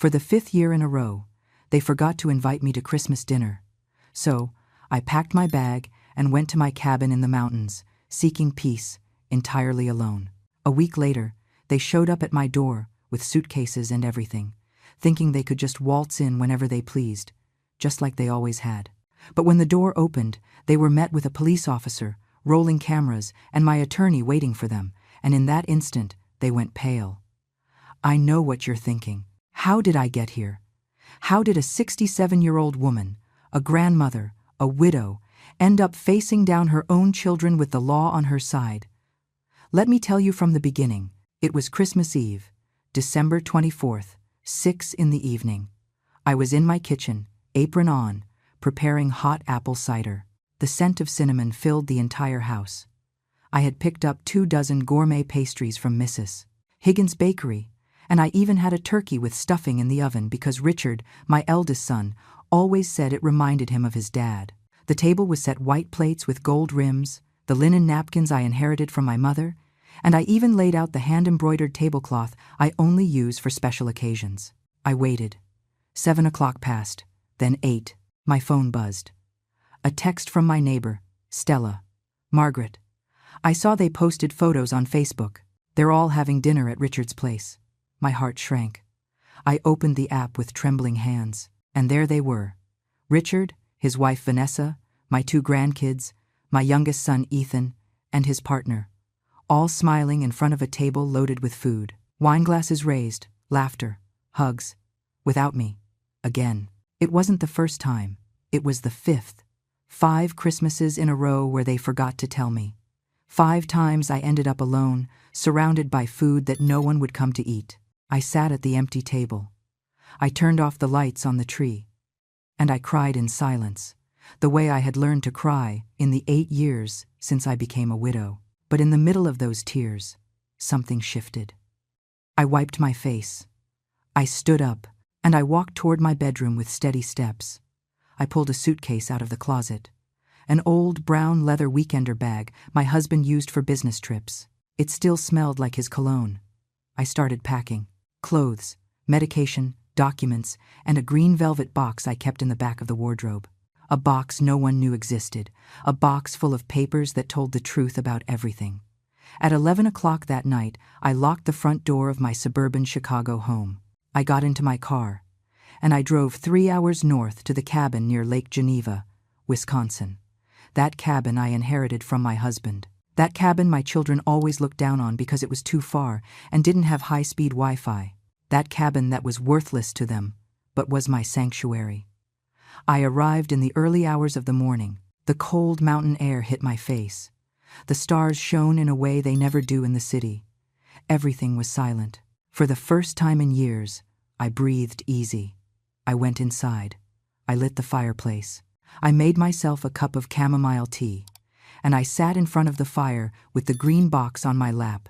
For the 5th year in a row, they forgot to invite me to Christmas dinner. So, I packed my bag and went to my cabin in the mountains, seeking peace, entirely alone. A week later, they showed up at my door with suitcases and everything, thinking they could just waltz in whenever they pleased, just like they always had. But when the door opened, they were met with a police officer, rolling cameras, and my attorney waiting for them, and in that instant, they went pale. I know what you're thinking. How did I get here? How did a 67-year-old woman, a grandmother, a widow, end up facing down her own children with the law on her side? Let me tell you from the beginning. It was Christmas Eve, December 24th, 6 in the evening. I was in my kitchen, apron on, preparing hot apple cider. The scent of cinnamon filled the entire house. I had picked up 24 gourmet pastries from Mrs. Higgins' bakery, and I even had a turkey with stuffing in the oven because Richard, my eldest son, always said it reminded him of his dad. The table was set white plates with gold rims, the linen napkins I inherited from my mother, and I even laid out the hand-embroidered tablecloth I only use for special occasions. I waited. 7 o'clock passed, then 8. My phone buzzed. A text from my neighbor, Stella. Margaret. I saw they posted photos on Facebook. They're all having dinner at Richard's place. My heart shrank. I opened the app with trembling hands, and there they were. Richard, his wife Vanessa, my 2 grandkids, my youngest son Ethan, and his partner, all smiling in front of a table loaded with food. Wine glasses raised, laughter, hugs. Without me. Again. It wasn't the first time. It was the 5th. 5 Christmases in a row where they forgot to tell me. 5 times I ended up alone, surrounded by food that no one would come to eat. I sat at the empty table. I turned off the lights on the tree. And I cried in silence, the way I had learned to cry in the 8 years since I became a widow. But in the middle of those tears, something shifted. I wiped my face. I stood up, and I walked toward my bedroom with steady steps. I pulled a suitcase out of the closet. An old brown leather weekender bag my husband used for business trips. It still smelled like his cologne. I started packing. Clothes, medication, documents, and a green velvet box I kept in the back of the wardrobe. A box no one knew existed. A box full of papers that told the truth about everything. At 11 o'clock that night, I locked the front door of my suburban Chicago home. I got into my car, and I drove 3 hours north to the cabin near Lake Geneva, Wisconsin. That cabin I inherited from my husband. That cabin my children always looked down on because it was too far and didn't have high-speed Wi-Fi. That cabin that was worthless to them, but was my sanctuary. I arrived in the early hours of the morning. The cold mountain air hit my face. The stars shone in a way they never do in the city. Everything was silent. For the first time in years, I breathed easy. I went inside. I lit the fireplace. I made myself a cup of chamomile tea, and I sat in front of the fire with the green box on my lap.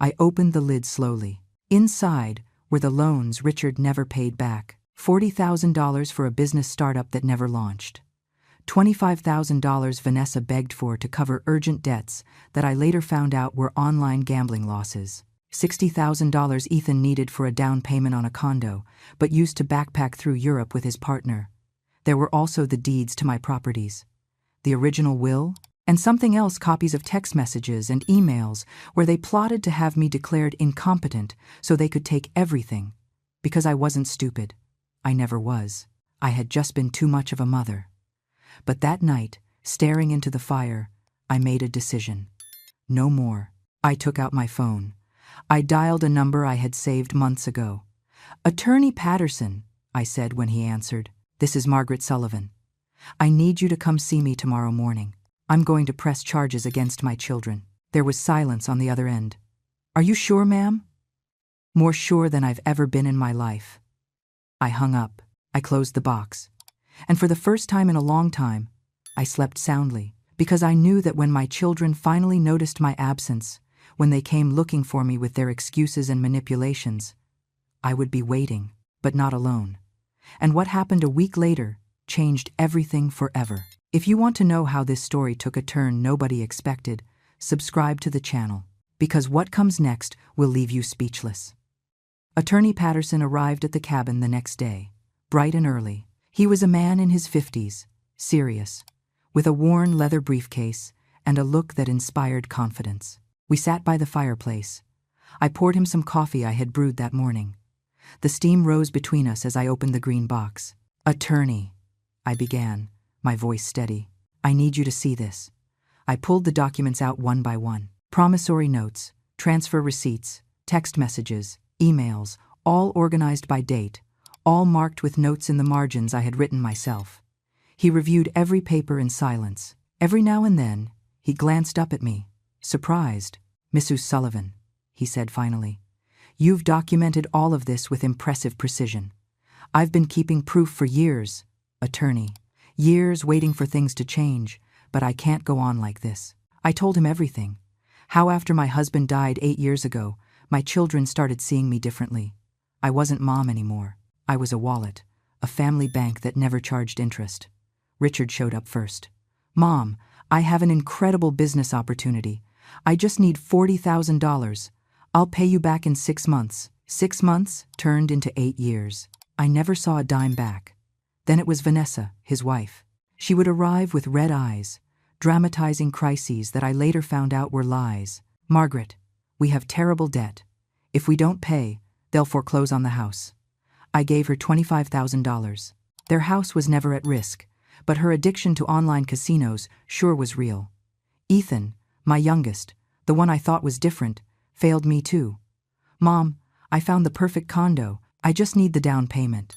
I opened the lid slowly. Inside were the loans Richard never paid back. $40,000 for a business startup that never launched. $25,000 Vanessa begged for to cover urgent debts that I later found out were online gambling losses. $60,000 Ethan needed for a down payment on a condo, but used to backpack through Europe with his partner. There were also the deeds to my properties, the original will, and something else, copies of text messages and emails where they plotted to have me declared incompetent so they could take everything. Because I wasn't stupid. I never was. I had just been too much of a mother. But that night, staring into the fire, I made a decision. No more. I took out my phone. I dialed a number I had saved months ago. "Attorney Patterson," I said when he answered. "This is Margaret Sullivan. I need you to come see me tomorrow morning. I'm going to press charges against my children." There was silence on the other end. "Are you sure, ma'am?" "More sure than I've ever been in my life." I hung up. I closed the box. And for the first time in a long time, I slept soundly, because I knew that when my children finally noticed my absence, when they came looking for me with their excuses and manipulations, I would be waiting, but not alone. And what happened a week later changed everything forever. If you want to know how this story took a turn nobody expected, subscribe to the channel, because what comes next will leave you speechless. Attorney Patterson arrived at the cabin the next day, bright and early. He was a man in his 50s, serious, with a worn leather briefcase and a look that inspired confidence. We sat by the fireplace. I poured him some coffee I had brewed that morning. The steam rose between us as I opened the green box. "Attorney," I began, my voice steady. "I need you to see this." I pulled the documents out one by one. Promissory notes, transfer receipts, text messages, emails, all organized by date, all marked with notes in the margins I had written myself. He reviewed every paper in silence. Every now and then, he glanced up at me, surprised. "Mrs. Sullivan," he said finally, "you've documented all of this with impressive precision. I've been keeping proof for years, attorney. Years waiting for things to change, but I can't go on like this." I told him everything. How after my husband died 8 years ago, my children started seeing me differently. I wasn't mom anymore. I was a wallet, a family bank that never charged interest. Richard showed up first. "Mom, I have an incredible business opportunity. I just need $40,000. I'll pay you back in 6 months. 6 months turned into 8 years. I never saw a dime back. Then it was Vanessa, his wife. She would arrive with red eyes, dramatizing crises that I later found out were lies. "Margaret, we have terrible debt. If we don't pay, they'll foreclose on the house." I gave her $25,000. Their house was never at risk, but her addiction to online casinos sure was real. Ethan, my youngest, the one I thought was different, failed me too. "Mom, I found the perfect condo. I just need the down payment."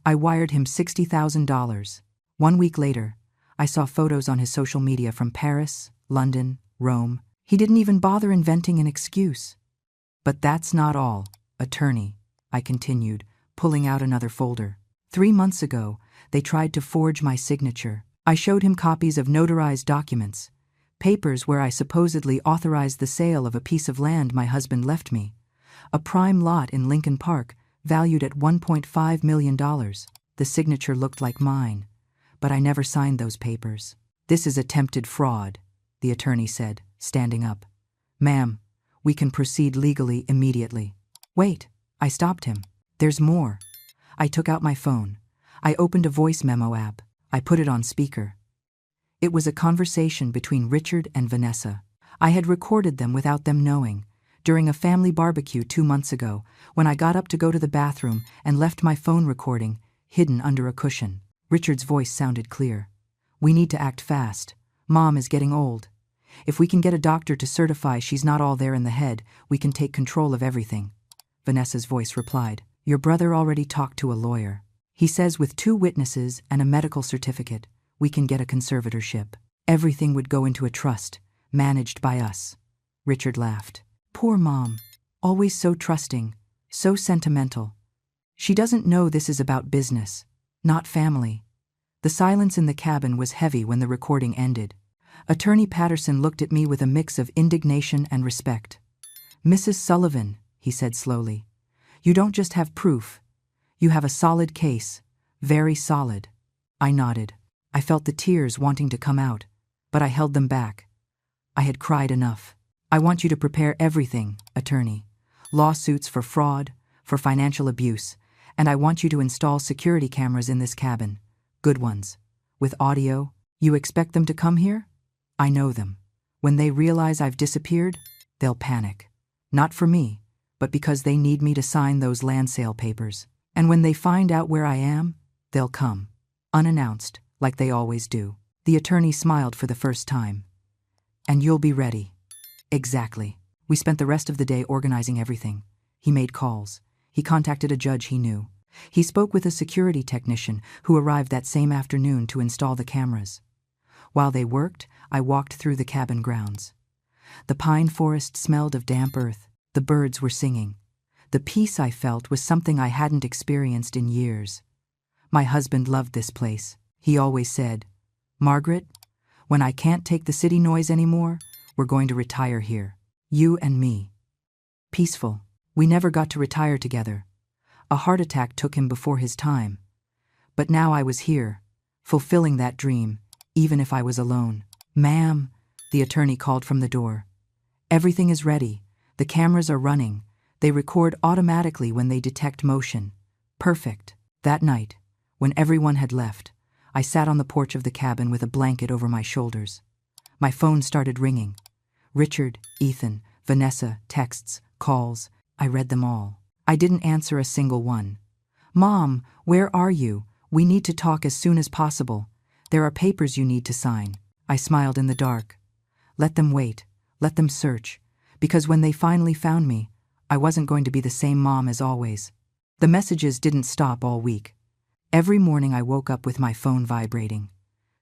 I wired him $60,000. 1 week later, I saw photos on his social media from Paris, London, Rome. He didn't even bother inventing an excuse. "But that's not all, attorney," I continued, pulling out another folder. 3 months ago, they tried to forge my signature. I showed him copies of notarized documents, papers where I supposedly authorized the sale of a piece of land my husband left me, a prime lot in Lincoln Park valued at $1.5 million. The signature looked like mine, but I never signed those papers. "This is attempted fraud," the attorney said, standing up. "Ma'am, we can proceed legally immediately." "Wait," I stopped him. "There's more." I took out my phone. I opened a voice memo app. I put it on speaker. It was a conversation between Richard and Vanessa. I had recorded them without them knowing, during a family barbecue 2 months ago, when I got up to go to the bathroom and left my phone recording hidden under a cushion. Richard's voice sounded clear. "We need to act fast. Mom is getting old. If we can get a doctor to certify she's not all there in the head, we can take control of everything." Vanessa's voice replied, "Your brother already talked to a lawyer. He says with 2 witnesses and a medical certificate, we can get a conservatorship. Everything would go into a trust, managed by us." Richard laughed. "Poor Mom. Always so trusting, so sentimental. She doesn't know this is about business, not family." The silence in the cabin was heavy when the recording ended. Attorney Patterson looked at me with a mix of indignation and respect. "Mrs. Sullivan," he said slowly, "you don't just have proof. You have a solid case, very solid." I nodded. I felt the tears wanting to come out, but I held them back. I had cried enough. "I want you to prepare everything, attorney. Lawsuits for fraud, for financial abuse, and I want you to install security cameras in this cabin. Good ones. With audio. You expect them to come here? I know them. When they realize I've disappeared, they'll panic. Not for me, but because they need me to sign those land sale papers. And when they find out where I am, they'll come. Unannounced, like they always do." The attorney smiled for the first time. "And you'll be ready." "Exactly." We spent the rest of the day organizing everything. He made calls. He contacted a judge he knew. He spoke with a security technician who arrived that same afternoon to install the cameras. While they worked, I walked through the cabin grounds. The pine forest smelled of damp earth. The birds were singing. The peace I felt was something I hadn't experienced in years. My husband loved this place. He always said, "Margaret, when I can't take the city noise anymore, we're going to retire here. You and me." Peaceful. We never got to retire together. A heart attack took him before his time. But now I was here, fulfilling that dream, even if I was alone. "Ma'am," the attorney called from the door. "Everything is ready. The cameras are running. They record automatically when they detect motion. Perfect. That night, when everyone had left, I sat on the porch of the cabin with a blanket over my shoulders. My phone started ringing. Richard, Ethan, Vanessa, texts, calls. I read them all. I didn't answer a single one. "Mom, where are you? We need to talk as soon as possible. There are papers you need to sign." I smiled in the dark. Let them wait. Let them search. Because when they finally found me, I wasn't going to be the same mom as always. The messages didn't stop all week. Every morning I woke up with my phone vibrating.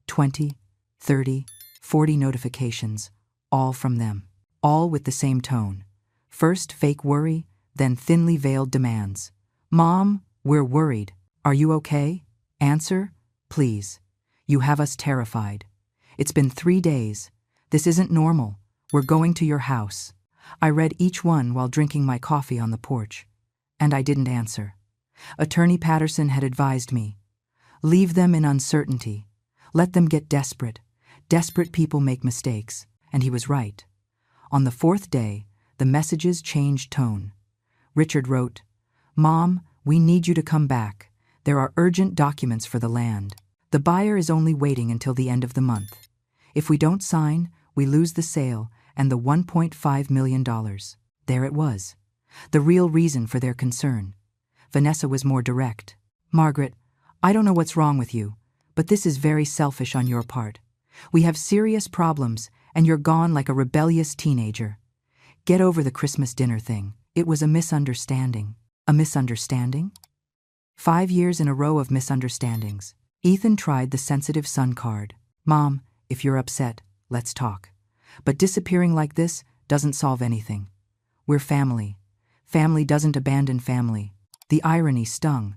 20, 30, 40 notifications, all from them. All with the same tone. First fake worry, then thinly veiled demands. "Mom, we're worried. Are you okay? Answer, please. You have us terrified. It's been 3 days. This isn't normal. We're going to your house." I read each one while drinking my coffee on the porch. And I didn't answer. Attorney Patterson had advised me. Leave them in uncertainty. Let them get desperate. Desperate people make mistakes. And he was right. On the 4th day, the messages changed tone. Richard wrote, "Mom, we need you to come back. There are urgent documents for the land. The buyer is only waiting until the end of the month. If we don't sign, we lose the sale and the $1.5 million. There it was. The real reason for their concern. Vanessa was more direct. "Margaret, I don't know what's wrong with you, but this is very selfish on your part. We have serious problems, and you're gone like a rebellious teenager. Get over the Christmas dinner thing. It was a misunderstanding." A misunderstanding? 5 years in a row of misunderstandings. Ethan tried the sensitive son card. "Mom, if you're upset, let's talk. But disappearing like this doesn't solve anything. We're family. Family doesn't abandon family." The irony stung.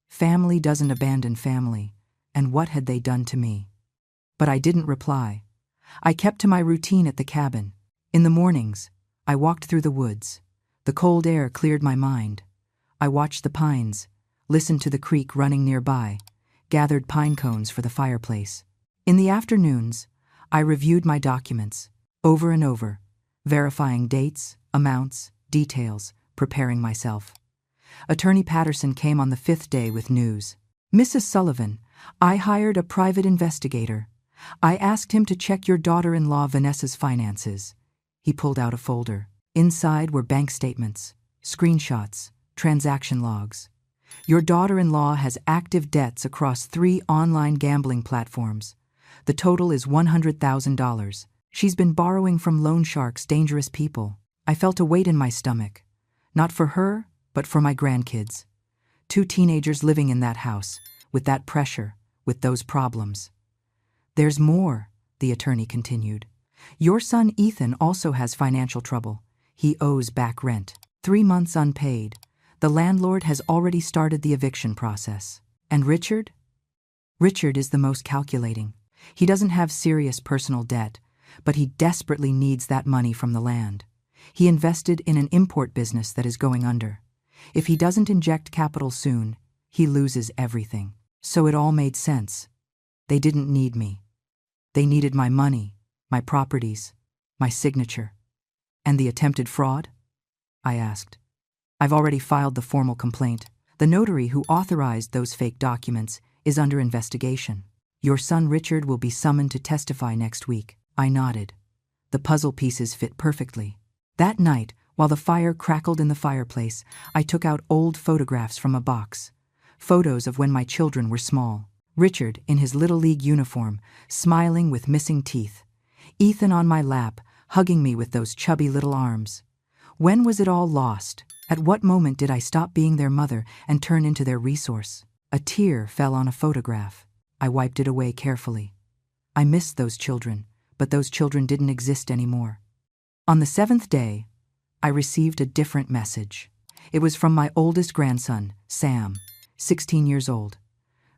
Family doesn't abandon family. And what had they done to me? But I didn't reply. I kept to my routine at the cabin. In the mornings, I walked through the woods. The cold air cleared my mind. I watched the pines, listened to the creek running nearby, gathered pine cones for the fireplace. In the afternoons, I reviewed my documents, over and over, verifying dates, amounts, details, preparing myself. Attorney Patterson came on the 5th day with news. "Mrs. Sullivan, I hired a private investigator. I asked him to check your daughter-in-law Vanessa's finances." He pulled out a folder. Inside were bank statements, screenshots, transaction logs. "Your daughter-in-law has active debts across 3 online gambling platforms. The total is $100,000. She's been borrowing from loan sharks, dangerous people." I felt a weight in my stomach. Not for her, but for my grandkids. 2 teenagers living in that house, with that pressure, with those problems. "There's more," the attorney continued. "Your son Ethan also has financial trouble. He owes back rent. 3 months unpaid. The landlord has already started the eviction process. And Richard? Richard is the most calculating. He doesn't have serious personal debt, but he desperately needs that money from the land. He invested in an import business that is going under. If he doesn't inject capital soon, he loses everything." So it all made sense. They didn't need me. They needed my money, my properties, my signature. "And the attempted fraud?" I asked. "I've already filed the formal complaint. The notary who authorized those fake documents is under investigation. Your son Richard will be summoned to testify next week." I nodded. The puzzle pieces fit perfectly. That night, while the fire crackled in the fireplace, I took out old photographs from a box. Photos of when my children were small. Richard in his Little League uniform, smiling with missing teeth. Ethan on my lap, hugging me with those chubby little arms. When was it all lost? At what moment did I stop being their mother and turn into their resource? A tear fell on a photograph. I wiped it away carefully. I missed those children, but those children didn't exist anymore. On the 7th day, I received a different message. It was from my oldest grandson, Sam, 16 years old.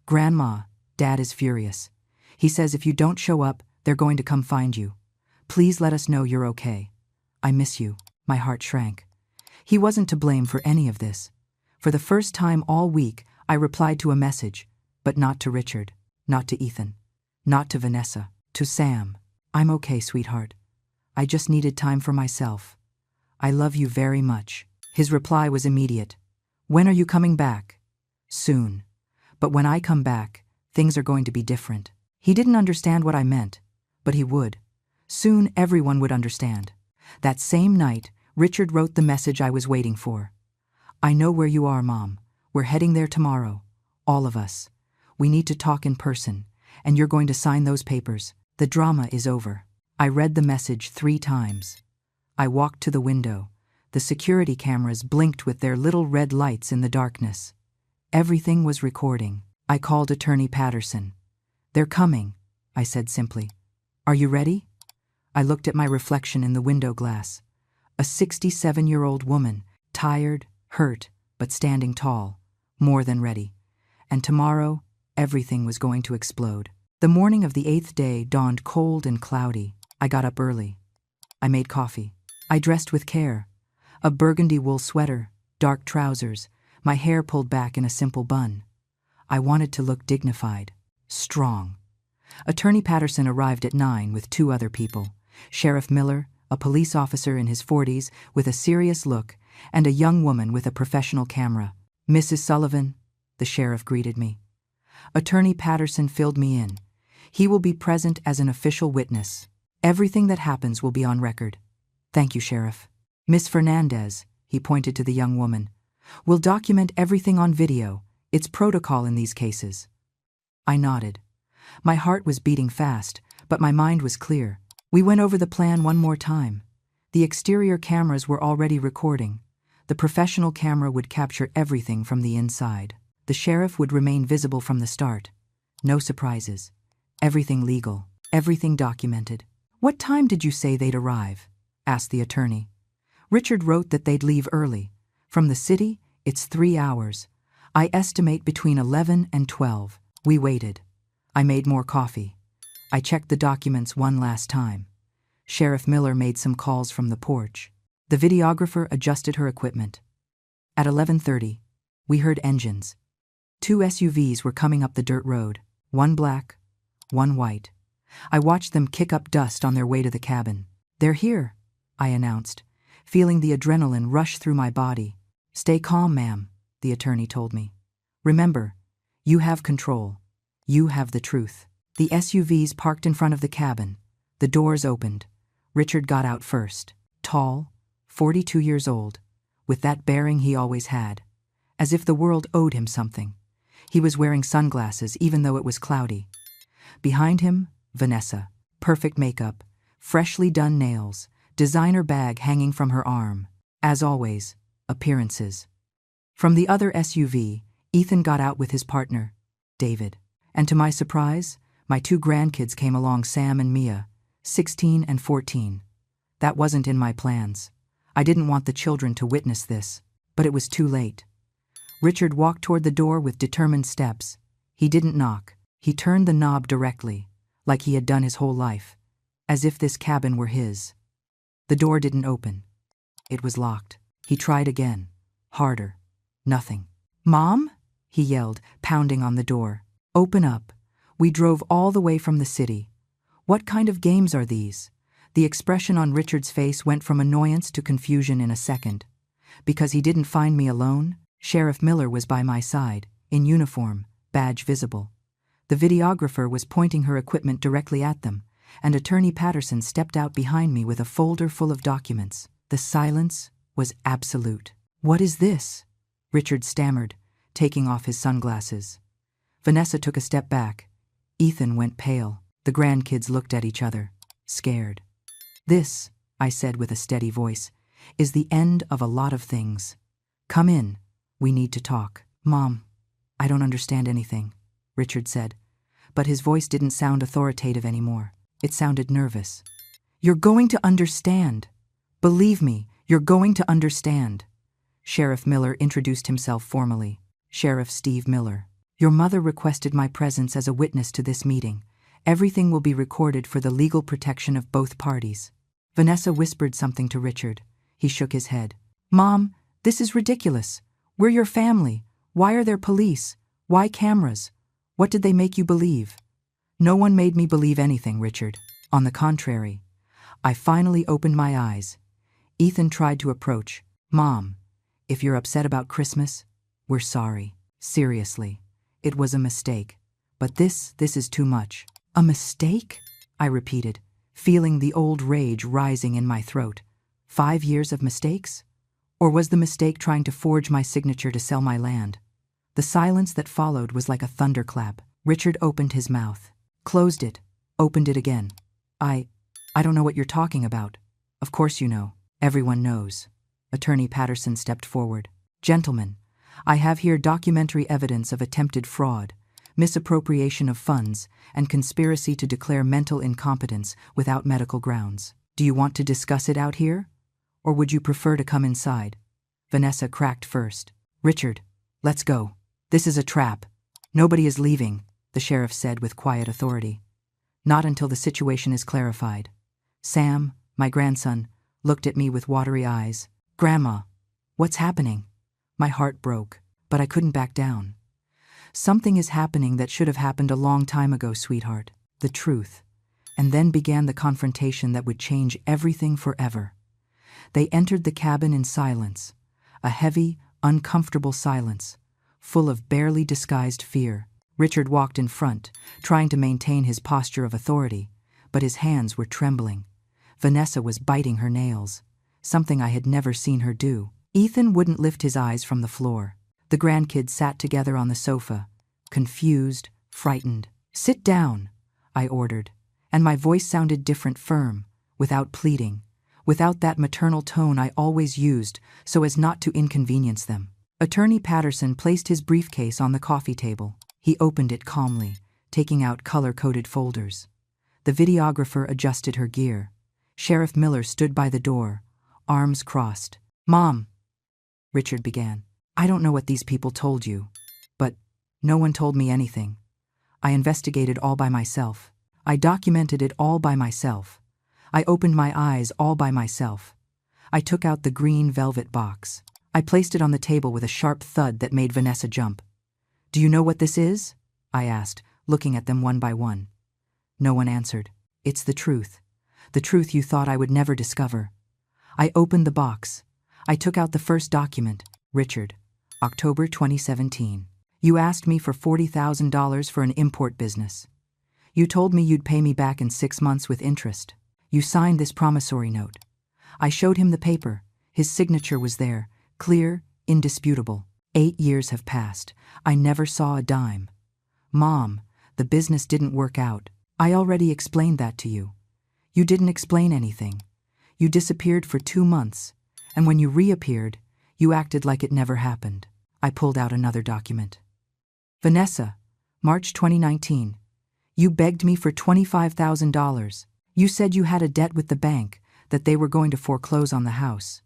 "Grandma, Dad is furious. He says if you don't show up, they're going to come find you. Please let us know you're okay. I miss you." My heart shrank. He wasn't to blame for any of this. For the first time all week, I replied to a message, but not to Richard, not to Ethan, not to Vanessa, to Sam. "I'm okay, sweetheart. I just needed time for myself. I love you very much." His reply was immediate. When are you coming back? Soon. But when I come back, things are going to be different. He didn't understand what I meant, but he would. Soon everyone would understand. That same night, Richard wrote the message I was waiting for. I know where you are, Mom. We're heading there tomorrow. All of us. We need to talk in person, and you're going to sign those papers. The drama is over. I read the message 3 times. I walked to the window. The security cameras blinked with their little red lights in the darkness. Everything was recording. I called Attorney Patterson. They're coming, I said simply. Are you ready? I looked at my reflection in the window glass. A 67-year-old woman, tired, hurt, but standing tall, more than ready. And tomorrow, everything was going to explode. The morning of the 8th day dawned cold and cloudy. I got up early. I made coffee. I dressed with care. A burgundy wool sweater, dark trousers, my hair pulled back in a simple bun. I wanted to look dignified, strong. Attorney Patterson arrived at 9 with 2 other people. Sheriff Miller, a police officer in his 40s with a serious look, and a young woman with a professional camera. Mrs. Sullivan, the sheriff greeted me. Attorney Patterson filled me in. He will be present as an official witness. Everything that happens will be on record. Thank you, Sheriff. Miss Fernandez, he pointed to the young woman, will document everything on video. It's protocol in these cases. I nodded. My heart was beating fast, but my mind was clear. We went over the plan one more time. The exterior cameras were already recording. The professional camera would capture everything from the inside. The sheriff would remain visible from the start. No surprises. Everything legal. Everything documented. What time did you say they'd arrive? Asked the attorney. Richard wrote that they'd leave early. From the city, it's 3 hours. I estimate between 11 and 12. We waited. I made more coffee. I checked the documents one last time. Sheriff Miller made some calls from the porch. The videographer adjusted her equipment. At 11:30, we heard engines. 2 SUVs were coming up the dirt road, one black, one white. I watched them kick up dust on their way to the cabin. They're here, I announced, feeling the adrenaline rush through my body. Stay calm, ma'am, the attorney told me. Remember, you have control. You have the truth. The SUVs parked in front of the cabin. The doors opened. Richard got out first. Tall, 42 years old, with that bearing he always had, as if the world owed him something. He was wearing sunglasses even though it was cloudy. Behind him, Vanessa, perfect makeup, freshly done nails, designer bag hanging from her arm. As always, appearances. From the other SUV, Ethan got out with his partner, David. And to my surprise, my 2 grandkids came along, Sam and Mia, 16 and 14. That wasn't in my plans. I didn't want the children to witness this, but it was too late. Richard walked toward the door with determined steps. He didn't knock. He turned the knob directly, like he had done his whole life, as if this cabin were his. The door didn't open. It was locked. He tried again, harder. Nothing. Mom? He yelled, pounding on the door. Open up. We drove all the way from the city. What kind of games are these? The expression on Richard's face went from annoyance to confusion in a second. Because he didn't find me alone, Sheriff Miller was by my side, in uniform, badge visible. The videographer was pointing her equipment directly at them, and Attorney Patterson stepped out behind me with a folder full of documents. The silence was absolute. What is this? Richard stammered, taking off his sunglasses. Vanessa took a step back. Ethan went pale. The grandkids looked at each other, scared. This, I said with a steady voice, is the end of a lot of things. Come in. We need to talk. Mom, I don't understand anything, Richard said, but his voice didn't sound authoritative anymore. It sounded nervous. You're going to understand. Believe me, you're going to understand. Sheriff Miller introduced himself formally. Sheriff Steve Miller. Your mother requested my presence as a witness to this meeting. Everything will be recorded for the legal protection of both parties. Vanessa whispered something to Richard. He shook his head. Mom, this is ridiculous. We're your family. Why are there police? Why cameras? What did they make you believe? No one made me believe anything, Richard. On the contrary. I finally opened my eyes. Ethan tried to approach. Mom, If you're upset about Christmas, we're sorry. Seriously, it was a mistake. But this is too much. A mistake? I repeated, feeling the old rage rising in my throat. 5 years of mistakes? Or was the mistake trying to forge my signature to sell my land? The silence that followed was like a thunderclap. Richard opened his mouth, closed it, opened it again. I don't know what you're talking about. Of course you know. Everyone knows. Attorney Patterson stepped forward. Gentlemen, I have here documentary evidence of attempted fraud, misappropriation of funds, and conspiracy to declare mental incompetence without medical grounds. Do you want to discuss it out here? Or would you prefer to come inside? Vanessa cracked first. Richard, let's go. This is a trap. Nobody is leaving, the sheriff said with quiet authority. Not until the situation is clarified. Sam, my grandson, looked at me with watery eyes. Grandma, what's happening? My heart broke, but I couldn't back down. Something is happening that should have happened a long time ago, sweetheart. The truth. And then began the confrontation that would change everything forever. They entered the cabin in silence, a heavy, uncomfortable silence, full of barely disguised fear. Richard walked in front, trying to maintain his posture of authority, but his hands were trembling. Vanessa was biting her nails, something I had never seen her do. Ethan wouldn't lift his eyes from the floor. The grandkids sat together on the sofa, confused, frightened. Sit down, I ordered, and my voice sounded different, firm, without pleading, without that maternal tone I always used so as not to inconvenience them. Attorney Patterson placed his briefcase on the coffee table. He opened it calmly, taking out color-coded folders. The videographer adjusted her gear. Sheriff Miller stood by the door, arms crossed. Mom, Richard began, I don't know what these people told you, but no one told me anything. I investigated all by myself. I documented it all by myself. I opened my eyes all by myself. I took out the green velvet box. I placed it on the table with a sharp thud that made Vanessa jump. Do you know what this is? I asked, looking at them one by one. No one answered. It's the truth you thought I would never discover. I opened the box. I took out the first document. Richard, October 2017. You asked me for $40,000 for an import business. You told me you'd pay me back in 6 months with interest. You signed this promissory note. I showed him the paper. His signature was there, clear, indisputable. 8 years have passed. I never saw a dime. Mom, the business didn't work out. I already explained that to you. You didn't explain anything. You disappeared for 2 months, and when you reappeared, you acted like it never happened. I pulled out another document. Vanessa, March 2019. You begged me for $25,000. You said you had a debt with the bank, that they were going to foreclose on the house.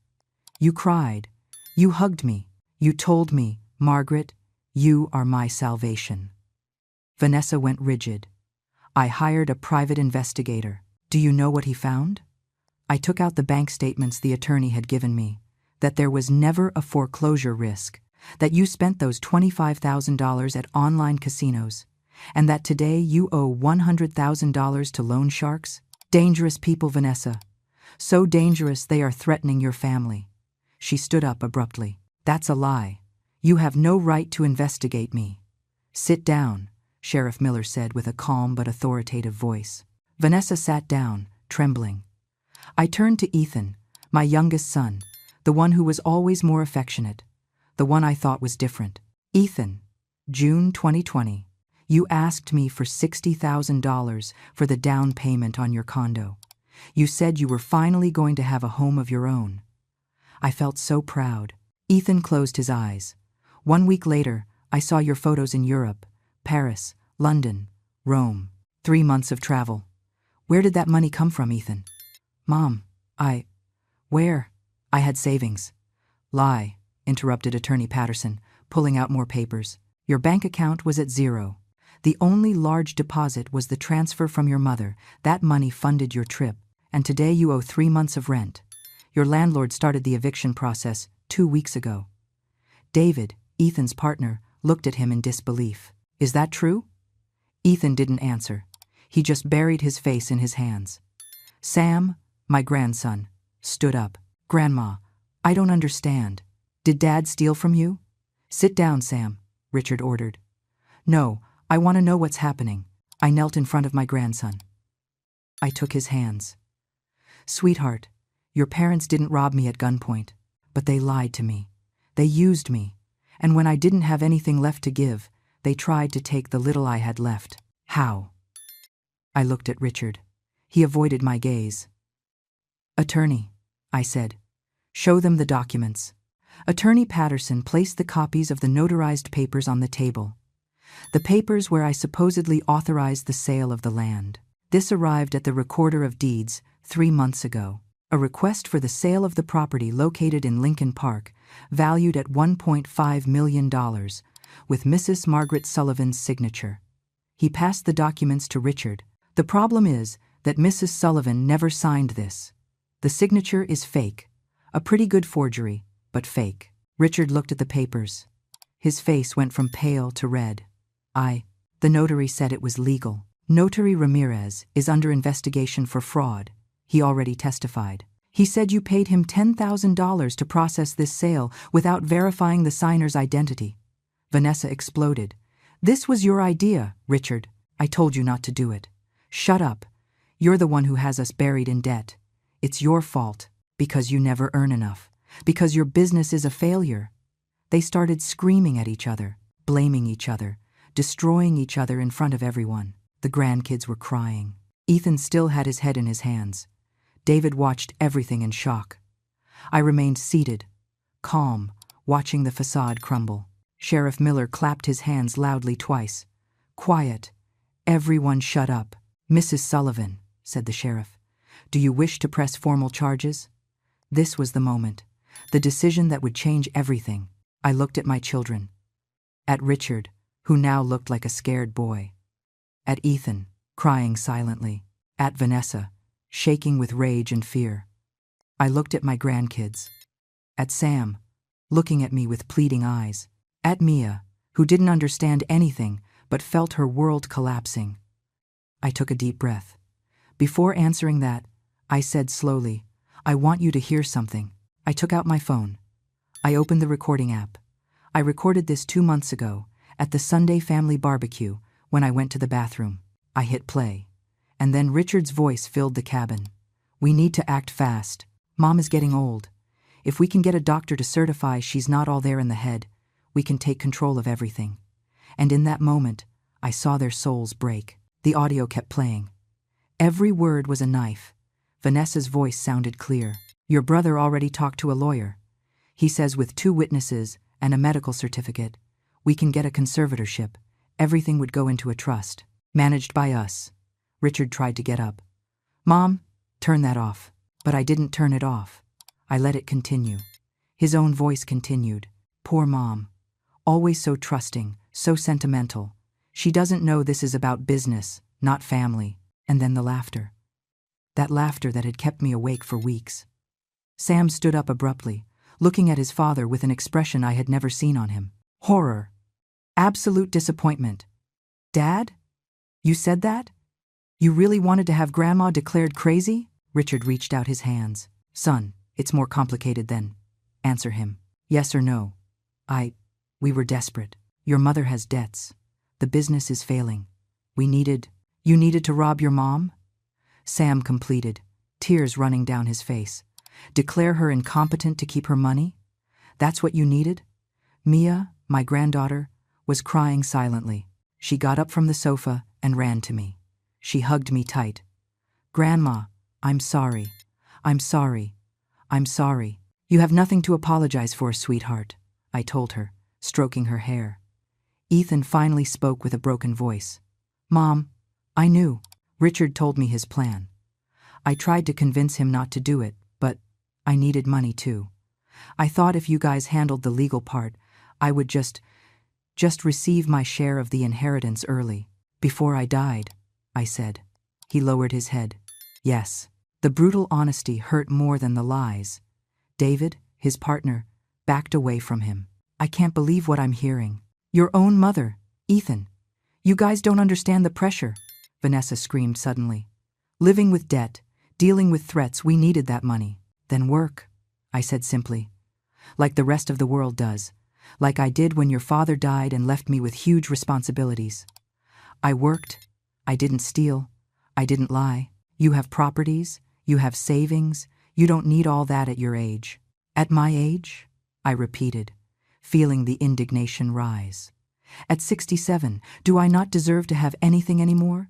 You cried. You hugged me. You told me, Margaret, you are my salvation. Vanessa went rigid. I hired a private investigator. Do you know what he found? I took out the bank statements the attorney had given me, that there was never a foreclosure risk, that you spent those $25,000 at online casinos, and that today you owe $100,000 to loan sharks? Dangerous people, Vanessa. So dangerous they are threatening your family. She stood up abruptly. That's a lie. You have no right to investigate me. Sit down, Sheriff Miller said with a calm but authoritative voice. Vanessa sat down, trembling. I turned to Ethan, my youngest son, the one who was always more affectionate, the one I thought was different. Ethan, June 2020. You asked me for $60,000 for the down payment on your condo. You said you were finally going to have a home of your own. I felt so proud. Ethan closed his eyes. 1 week later, I saw your photos in Europe, Paris, London, Rome. 3 months of travel. Where did that money come from, Ethan? Mom, where? I had savings. Lie, interrupted Attorney Patterson, pulling out more papers. Your bank account was at zero. The only large deposit was the transfer from your mother. That money funded your trip, and today you owe 3 months of rent. Your landlord started the eviction process 2 weeks ago. David, Ethan's partner, looked at him in disbelief. Is that true? Ethan didn't answer. He just buried his face in his hands. Sam, my grandson, stood up. Grandma, I don't understand. Did Dad steal from you? Sit down, Sam, Richard ordered. No, I want to know what's happening. I knelt in front of my grandson. I took his hands. Sweetheart, your parents didn't rob me at gunpoint, but they lied to me. They used me, and when I didn't have anything left to give, they tried to take the little I had left. How? I looked at Richard. He avoided my gaze. Attorney, I said. Show them the documents. Attorney Patterson placed the copies of the notarized papers on the table. The papers where I supposedly authorized the sale of the land. This arrived at the Recorder of Deeds 3 months ago. A request for the sale of the property located in Lincoln Park, valued at $1.5 million, with Mrs. Margaret Sullivan's signature. He passed the documents to Richard. The problem is that Mrs. Sullivan never signed this. The signature is fake. A pretty good forgery, but fake. Richard looked at the papers. His face went from pale to red. The notary said it was legal. Notary Ramirez is under investigation for fraud. He already testified. He said you paid him $10,000 to process this sale without verifying the signer's identity. Vanessa exploded. This was your idea, Richard. I told you not to do it. Shut up. You're the one who has us buried in debt. It's your fault, because you never earn enough, because your business is a failure. They started screaming at each other, blaming each other, destroying each other in front of everyone. The grandkids were crying. Ethan still had his head in his hands. David watched everything in shock. I remained seated, calm, watching the facade crumble. Sheriff Miller clapped his hands loudly twice. Quiet. Everyone shut up. Mrs. Sullivan, said the sheriff, do you wish to press formal charges? This was the moment, the decision that would change everything. I looked at my children. At Richard, who now looked like a scared boy. At Ethan, crying silently. At Vanessa, shaking with rage and fear. I looked at my grandkids. At Sam, looking at me with pleading eyes. At Mia, who didn't understand anything but felt her world collapsing. I took a deep breath. Before answering that, I said slowly, I want you to hear something. I took out my phone. I opened the recording app. I recorded this 2 months ago, at the Sunday family barbecue, when I went to the bathroom. I hit play. And then Richard's voice filled the cabin. We need to act fast. Mom is getting old. If we can get a doctor to certify she's not all there in the head, we can take control of everything. And in that moment, I saw their souls break. The audio kept playing. Every word was a knife. Vanessa's voice sounded clear. Your brother already talked to a lawyer. He says with 2 witnesses and a medical certificate, we can get a conservatorship. Everything would go into a trust, managed by us. Richard tried to get up. Mom, turn that off. But I didn't turn it off. I let it continue. His own voice continued. Poor Mom. Always so trusting, so sentimental. She doesn't know this is about business, not family. And then the laughter. That laughter that had kept me awake for weeks. Sam stood up abruptly, looking at his father with an expression I had never seen on him. Horror. Absolute disappointment. Dad? You said that? You really wanted to have Grandma declared crazy? Richard reached out his hands. Son, it's more complicated than. Answer him. Yes or no? We were desperate. Your mother has debts. The business is failing. You needed to rob your mom? Sam completed, tears running down his face. Declare her incompetent to keep her money? That's what you needed? Mia, my granddaughter, was crying silently. She got up from the sofa and ran to me. She hugged me tight. Grandma, I'm sorry. I'm sorry. I'm sorry. You have nothing to apologize for, sweetheart, I told her, stroking her hair. Ethan finally spoke with a broken voice. Mom, I knew. Richard told me his plan. I tried to convince him not to do it, but I needed money too. I thought if you guys handled the legal part, I would just receive my share of the inheritance early. Before I died, I said. He lowered his head. Yes. The brutal honesty hurt more than the lies. David, his partner, backed away from him. I can't believe what I'm hearing. Your own mother, Ethan. You guys don't understand the pressure, Vanessa screamed suddenly. Living with debt, dealing with threats, we needed that money. Then work, I said simply. like the rest of the world does, like I did when your father died and left me with huge responsibilities. I worked, I didn't steal, I didn't lie. You have properties, you have savings, you don't need all that at your age. At my age? I repeated, feeling the indignation rise. At 67, do I not deserve to have anything anymore?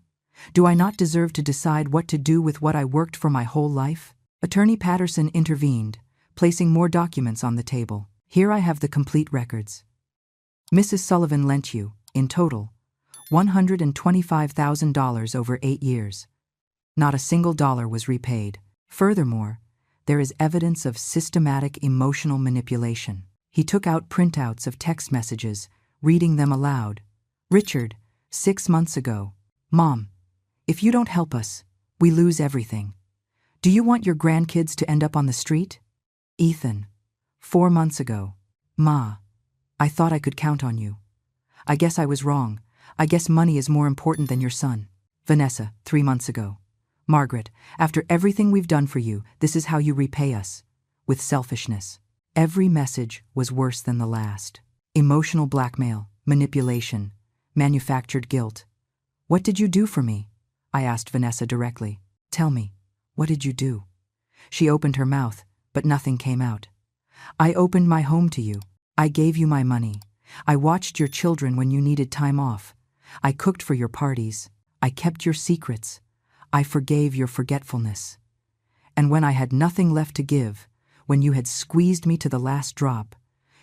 Do I not deserve to decide what to do with what I worked for my whole life? Attorney Patterson intervened, placing more documents on the table. Here I have the complete records. Mrs. Sullivan lent you, in total, $125,000 over 8 years. Not a single dollar was repaid. Furthermore, there is evidence of systematic emotional manipulation. He took out printouts of text messages, reading them aloud. Richard, 6 months ago. Mom, if you don't help us, we lose everything. Do you want your grandkids to end up on the street? Ethan, 4 months ago. Ma, I thought I could count on you. I guess I was wrong. I guess money is more important than your son. Vanessa, 3 months ago. Margaret, after everything we've done for you, this is how you repay us. With selfishness. Every message was worse than the last. Emotional blackmail, manipulation, manufactured guilt. What did you do for me? I asked Vanessa directly. Tell me, what did you do? She opened her mouth, but nothing came out. I opened my home to you. I gave you my money. I watched your children when you needed time off. I cooked for your parties. I kept your secrets. I forgave your forgetfulness. And when I had nothing left to give, when you had squeezed me to the last drop,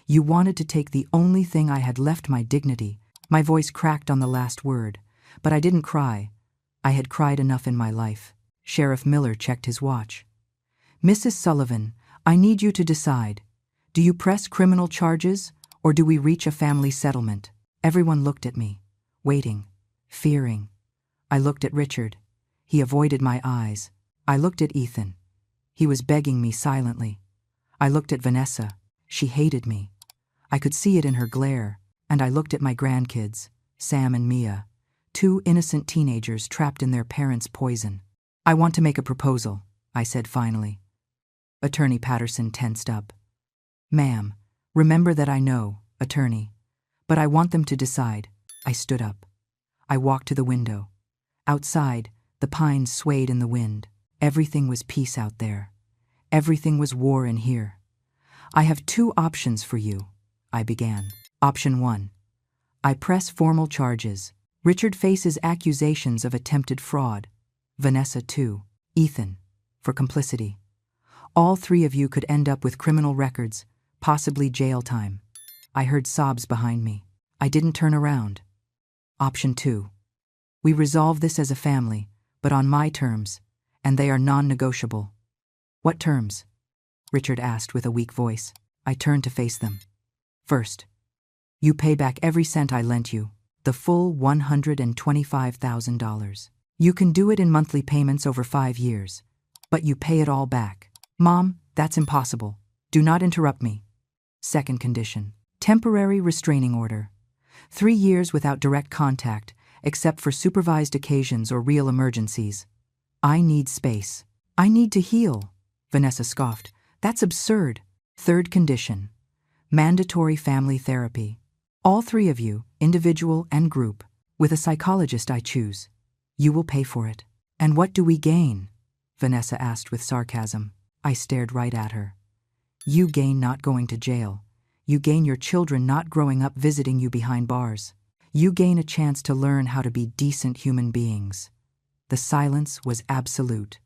you wanted to take the only thing I had left, my dignity. My voice cracked on the last word, but I didn't cry. I had cried enough in my life. Sheriff Miller checked his watch. Mrs. Sullivan, I need you to decide. Do you press criminal charges, or do we reach a family settlement? Everyone looked at me, waiting, fearing. I looked at Richard. He avoided my eyes. I looked at Ethan. He was begging me silently. I looked at Vanessa. She hated me. I could see it in her glare. And I looked at my grandkids, Sam and Mia, 2 innocent teenagers trapped in their parents' poison. I want to make a proposal, I said finally. Attorney Patterson tensed up. Ma'am, remember that I know, attorney. But I want them to decide. I stood up. I walked to the window. Outside, the pines swayed in the wind. Everything was peace out there. Everything was war in here. I have 2 options for you, I began. Option 1. I press formal charges. Richard faces accusations of attempted fraud. Vanessa too. Ethan, for complicity. All 3 of you could end up with criminal records, possibly jail time. I heard sobs behind me. I didn't turn around. Option 2. We resolve this as a family, but on my terms, and they are non-negotiable. What terms? Richard asked with a weak voice. I turned to face them. First, you pay back every cent I lent you, the full $125,000. You can do it in monthly payments over 5 years, but you pay it all back. Mom, that's impossible. Do not interrupt me. Second condition, temporary restraining order. 3 years without direct contact, except for supervised occasions or real emergencies. I need space. I need to heal. Vanessa scoffed. That's absurd. Third condition, mandatory family therapy. All 3 of you, individual and group, with a psychologist I choose. You will pay for it. And what do we gain? Vanessa asked with sarcasm. I stared right at her. You gain not going to jail. You gain your children not growing up visiting you behind bars. You gain a chance to learn how to be decent human beings. The silence was absolute.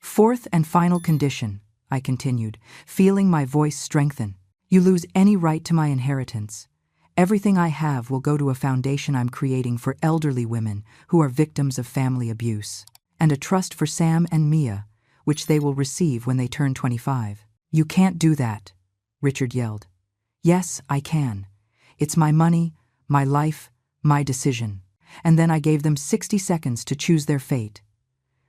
Fourth and final condition, I continued, feeling my voice strengthen. You lose any right to my inheritance. Everything I have will go to a foundation I'm creating for elderly women who are victims of family abuse, and a trust for Sam and Mia, which they will receive when they turn 25. You can't do that, Richard yelled. Yes, I can. It's my money, my life, my decision. And then I gave them 60 seconds to choose their fate.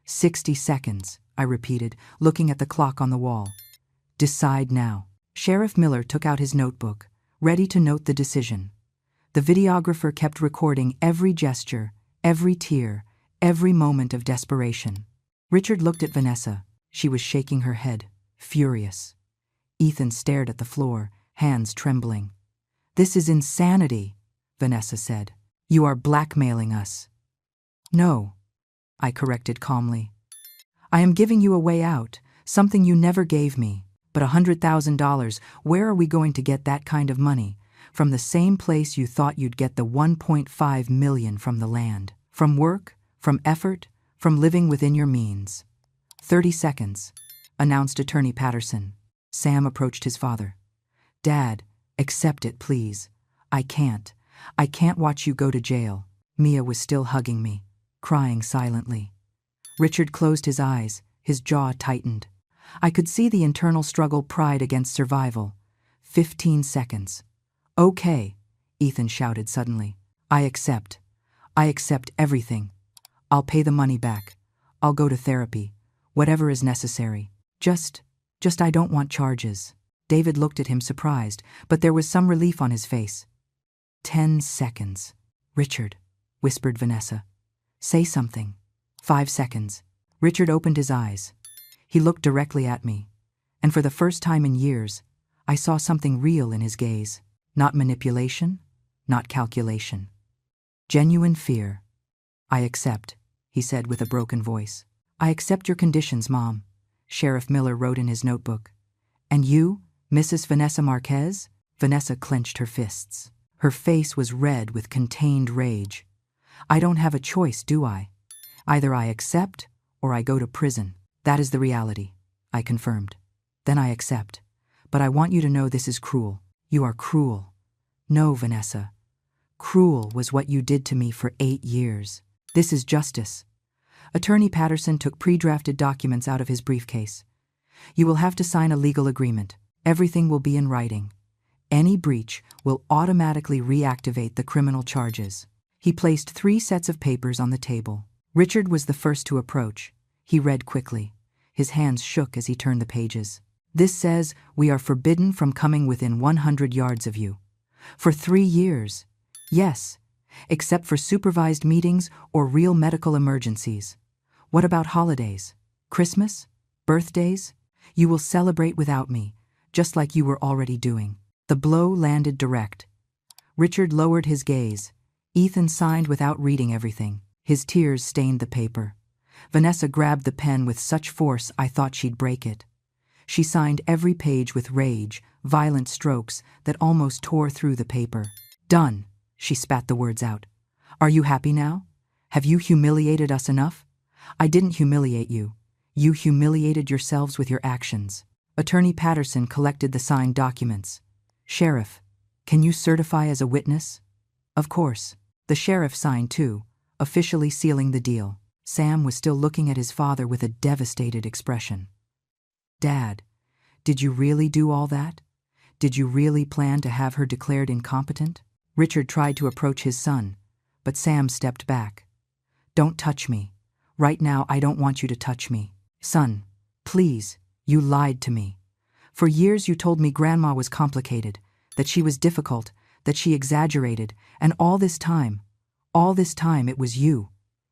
60 seconds, I repeated, looking at the clock on the wall. Decide now. Sheriff Miller took out his notebook, ready to note the decision. The videographer kept recording every gesture, every tear, every moment of desperation. Richard looked at Vanessa. She was shaking her head, furious. Ethan stared at the floor, hands trembling. "This is insanity," Vanessa said. "You are blackmailing us." "No," I corrected calmly. "I am giving you a way out, something you never gave me. But $100,000, where are we going to get that kind of money? From the same place you thought you'd get the $1.5 million from the land. From work, from effort, from living within your means." 30 seconds, announced Attorney Patterson. Sam approached his father. "Dad, accept it, please. I can't watch you go to jail." Mia was still hugging me, crying silently. Richard closed his eyes, his jaw tightened. I could see the internal struggle, pride against survival. 15 seconds. "Okay," Ethan shouted suddenly. I accept everything. I'll pay the money back. I'll go to therapy. Whatever is necessary. Just I don't want charges." David looked at him surprised, but there was some relief on his face. 10 seconds. "Richard," whispered Vanessa. "Say something." 5 seconds. Richard opened his eyes. He looked directly at me, and for the first time in years, I saw something real in his gaze. Not manipulation, not calculation. Genuine fear. "I accept," he said with a broken voice. "I accept your conditions, Mom," Sheriff Miller wrote in his notebook. "And you, Mrs. Vanessa Marquez?" Vanessa clenched her fists. Her face was red with contained rage. "I don't have a choice, do I? Either I accept or I go to prison. That is the reality," I confirmed. "Then I accept. But I want you to know this is cruel. You are cruel." "No, Vanessa. Cruel was what you did to me for 8 years. This is justice." Attorney Patterson took pre-drafted documents out of his briefcase. "You will have to sign a legal agreement. Everything will be in writing. Any breach will automatically reactivate the criminal charges." He placed 3 sets of papers on the table. Richard was the first to approach. He read quickly. His hands shook as he turned the pages. "This says we are forbidden from coming within 100 yards of you. For 3 years. Yes, except for supervised meetings or real medical emergencies. What about holidays? Christmas? Birthdays? You will celebrate without me, just like you were already doing." The blow landed direct. Richard lowered his gaze. Ethan signed without reading everything. His tears stained the paper. Vanessa grabbed the pen with such force I thought she'd break it. She signed every page with rage, violent strokes that almost tore through the paper. "Done," she spat the words out. "Are you happy now? Have you humiliated us enough?" "I didn't humiliate you. You humiliated yourselves with your actions." Attorney Patterson collected the signed documents. "Sheriff, can you certify as a witness?" "Of course." The sheriff signed too, officially sealing the deal. Sam was still looking at his father with a devastated expression. "Dad, did you really do all that? Did you really plan to have her declared incompetent?" Richard tried to approach his son, but Sam stepped back. "Don't touch me. Right now, I don't want you to touch me. Son, please, you lied to me. For years you told me Grandma was complicated, that she was difficult, that she exaggerated, and all this time it was you.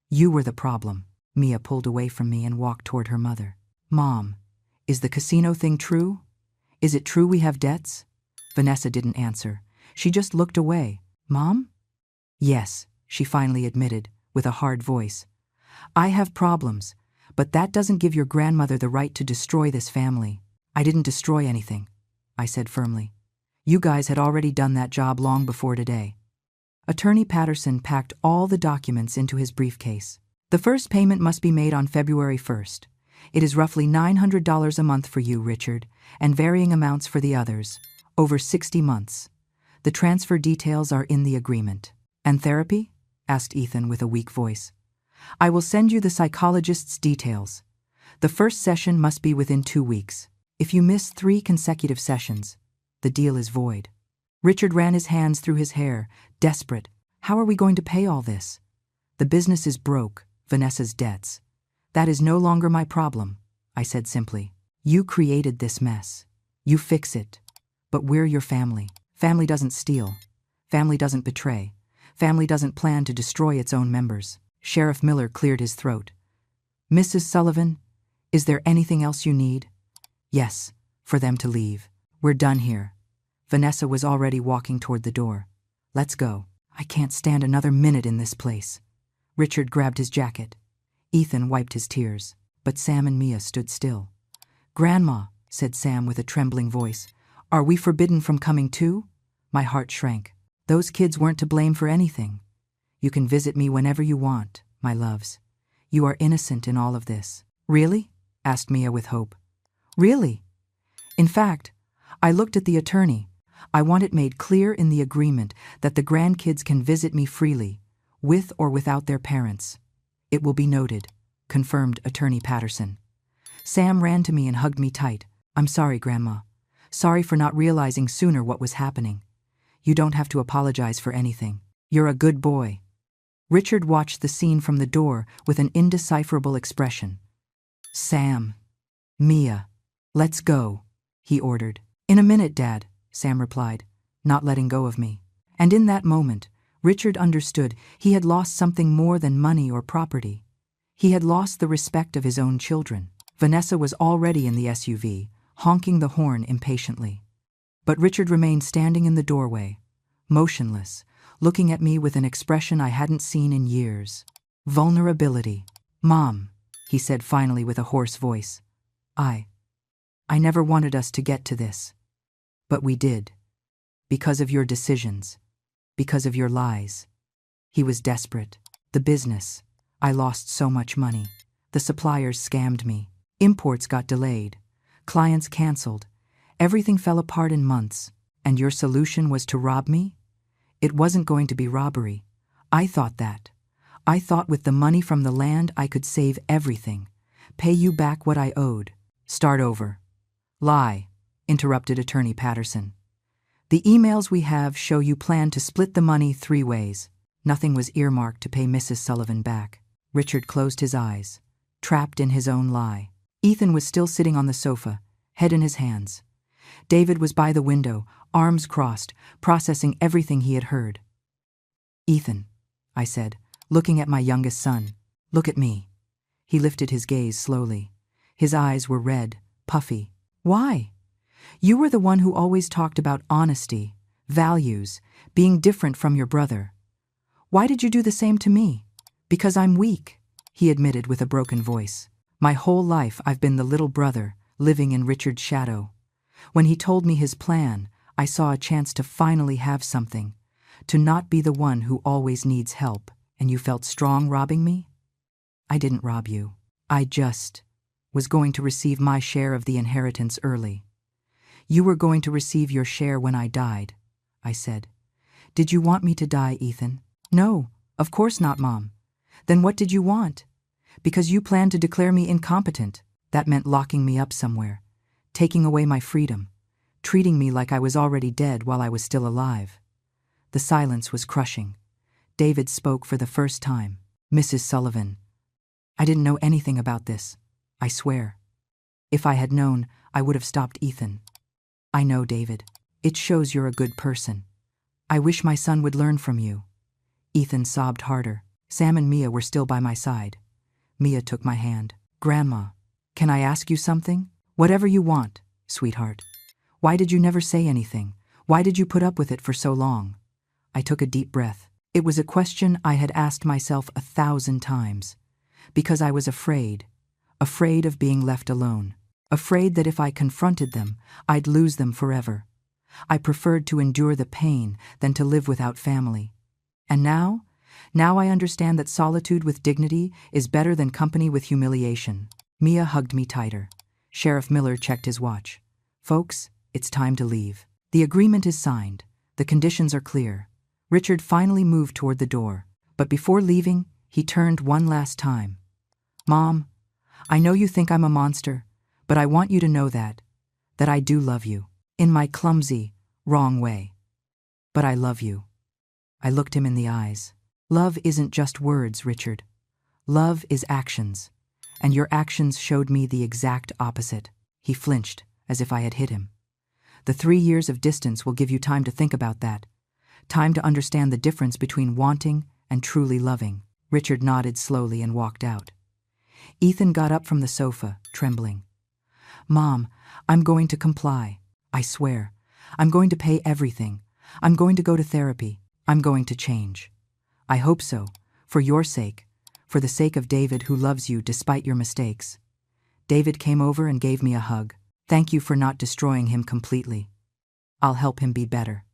You were the problem." Mia pulled away from me and walked toward her mother. "Mom, is the casino thing true? Is it true we have debts?" Vanessa didn't answer. She just looked away. "Mom?" "Yes," she finally admitted, with a hard voice. "I have problems, but that doesn't give your grandmother the right to destroy this family." "I didn't destroy anything," I said firmly. "You guys had already done that job long before today." Attorney Patterson packed all the documents into his briefcase. "The first payment must be made on February 1st. It is roughly $900 a month for you, Richard, and varying amounts for the others, over 60 months. The transfer details are in the agreement." "And therapy?" asked Ethan with a weak voice. "I will send you the psychologist's details. The first session must be within 2 weeks. If you miss 3 consecutive sessions, the deal is void." Richard ran his hands through his hair, desperate. "How are we going to pay all this? The business is broke, Vanessa's debts. That is no longer my problem," I said simply. "You created this mess. You fix it. But we're your family. Family doesn't steal. Family doesn't betray. Family doesn't plan to destroy its own members." Sheriff Miller cleared his throat. "Mrs. Sullivan, is there anything else you need?" "Yes, for them to leave. We're done here. Vanessa was already walking toward the door. Let's go. I can't stand another minute in this place. Richard grabbed his jacket. Ethan wiped his tears, but Sam and Mia stood still. Grandma, said Sam with a trembling voice, are we forbidden from coming too? My heart shrank. Those kids weren't to blame for anything. You can visit me whenever you want, my loves. You are innocent in all of this. Really? Asked Mia with hope. Really? In fact, I looked at the attorney. I want it made clear in the agreement that the grandkids can visit me freely, with or without their parents. It will be noted, confirmed Attorney Patterson. Sam ran to me and hugged me tight. I'm sorry, Grandma. Sorry for not realizing sooner what was happening. You don't have to apologize for anything. You're a good boy. Richard watched the scene from the door with an indecipherable expression. Sam. Mia. Let's go, he ordered. In a minute, Dad, Sam replied, not letting go of me. And in that moment, Richard understood he had lost something more than money or property. He had lost the respect of his own children. Vanessa was already in the SUV, honking the horn impatiently. But Richard remained standing in the doorway, motionless, looking at me with an expression I hadn't seen in years. Vulnerability. Mom, he said finally with a hoarse voice. I never wanted us to get to this. But we did. Because of your decisions. Because of your lies. He was desperate. The business. I lost so much money. The suppliers scammed me. Imports got delayed. Clients canceled. Everything fell apart in months. And your solution was to rob me? It wasn't going to be robbery. I thought that. I thought with the money from the land I could save everything. Pay you back what I owed. Start over. Lie, interrupted Attorney Patterson. The emails we have show you plan to split the money 3 ways. Nothing was earmarked to pay Mrs. Sullivan back. Richard closed his eyes, trapped in his own lie. Ethan was still sitting on the sofa, head in his hands. David was by the window, arms crossed, processing everything he had heard. Ethan, I said, looking at my youngest son. Look at me. He lifted his gaze slowly. His eyes were red, puffy. Why? You were the one who always talked about honesty, values, being different from your brother. Why did you do the same to me? Because I'm weak, he admitted with a broken voice. My whole life I've been the little brother, living in Richard's shadow. When he told me his plan, I saw a chance to finally have something, to not be the one who always needs help, and you felt strong robbing me? I didn't rob you. I just was going to receive my share of the inheritance early. You were going to receive your share when I died, I said. Did you want me to die, Ethan? No, of course not, Mom. Then what did you want? Because you planned to declare me incompetent. That meant locking me up somewhere, taking away my freedom, treating me like I was already dead while I was still alive. The silence was crushing. David spoke for the first time. Mrs. Sullivan. I didn't know anything about this, I swear. If I had known, I would have stopped Ethan. I know, David. It shows you're a good person. I wish my son would learn from you. Ethan sobbed harder. Sam and Mia were still by my side. Mia took my hand. Grandma, can I ask you something? Whatever you want, sweetheart. Why did you never say anything? Why did you put up with it for so long? I took a deep breath. It was a question I had asked myself 1,000 times. Because I was afraid of being left alone. Afraid that if I confronted them, I'd lose them forever. I preferred to endure the pain than to live without family. And now I understand that solitude with dignity is better than company with humiliation. Mia hugged me tighter. Sheriff Miller checked his watch. Folks, it's time to leave. The agreement is signed. The conditions are clear. Richard finally moved toward the door, but before leaving, he turned one last time. Mom, I know you think I'm a monster, but I want you to know that I do love you, in my clumsy, wrong way. But I love you. I looked him in the eyes. Love isn't just words, Richard. Love is actions, and your actions showed me the exact opposite. He flinched, as if I had hit him. The 3 years of distance will give you time to think about that. Time to understand the difference between wanting and truly loving. Richard nodded slowly and walked out. Ethan got up from the sofa, trembling. Mom, I'm going to comply. I swear. I'm going to pay everything. I'm going to go to therapy. I'm going to change. I hope so. For your sake. For the sake of David, who loves you despite your mistakes. David came over and gave me a hug. Thank you for not destroying him completely. I'll help him be better.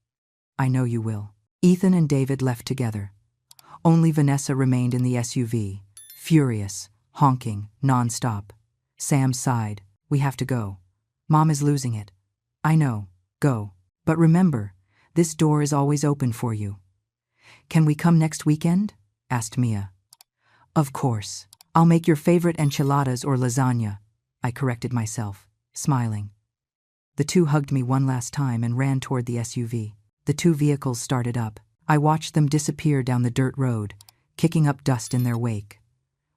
I know you will. Ethan and David left together. Only Vanessa remained in the SUV, furious, honking, non-stop. Sam sighed. We have to go. Mom is losing it. I know. Go. But remember, this door is always open for you. Can we come next weekend? Asked Mia. Of course. I'll make your favorite enchiladas or lasagna, I corrected myself, smiling. The two hugged me one last time and ran toward the SUV. The two vehicles started up. I watched them disappear down the dirt road, kicking up dust in their wake.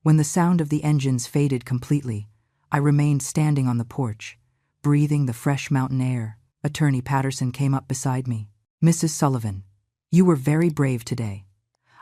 When the sound of the engines faded completely, I remained standing on the porch, breathing the fresh mountain air. Attorney Patterson came up beside me. Mrs. Sullivan, you were very brave today.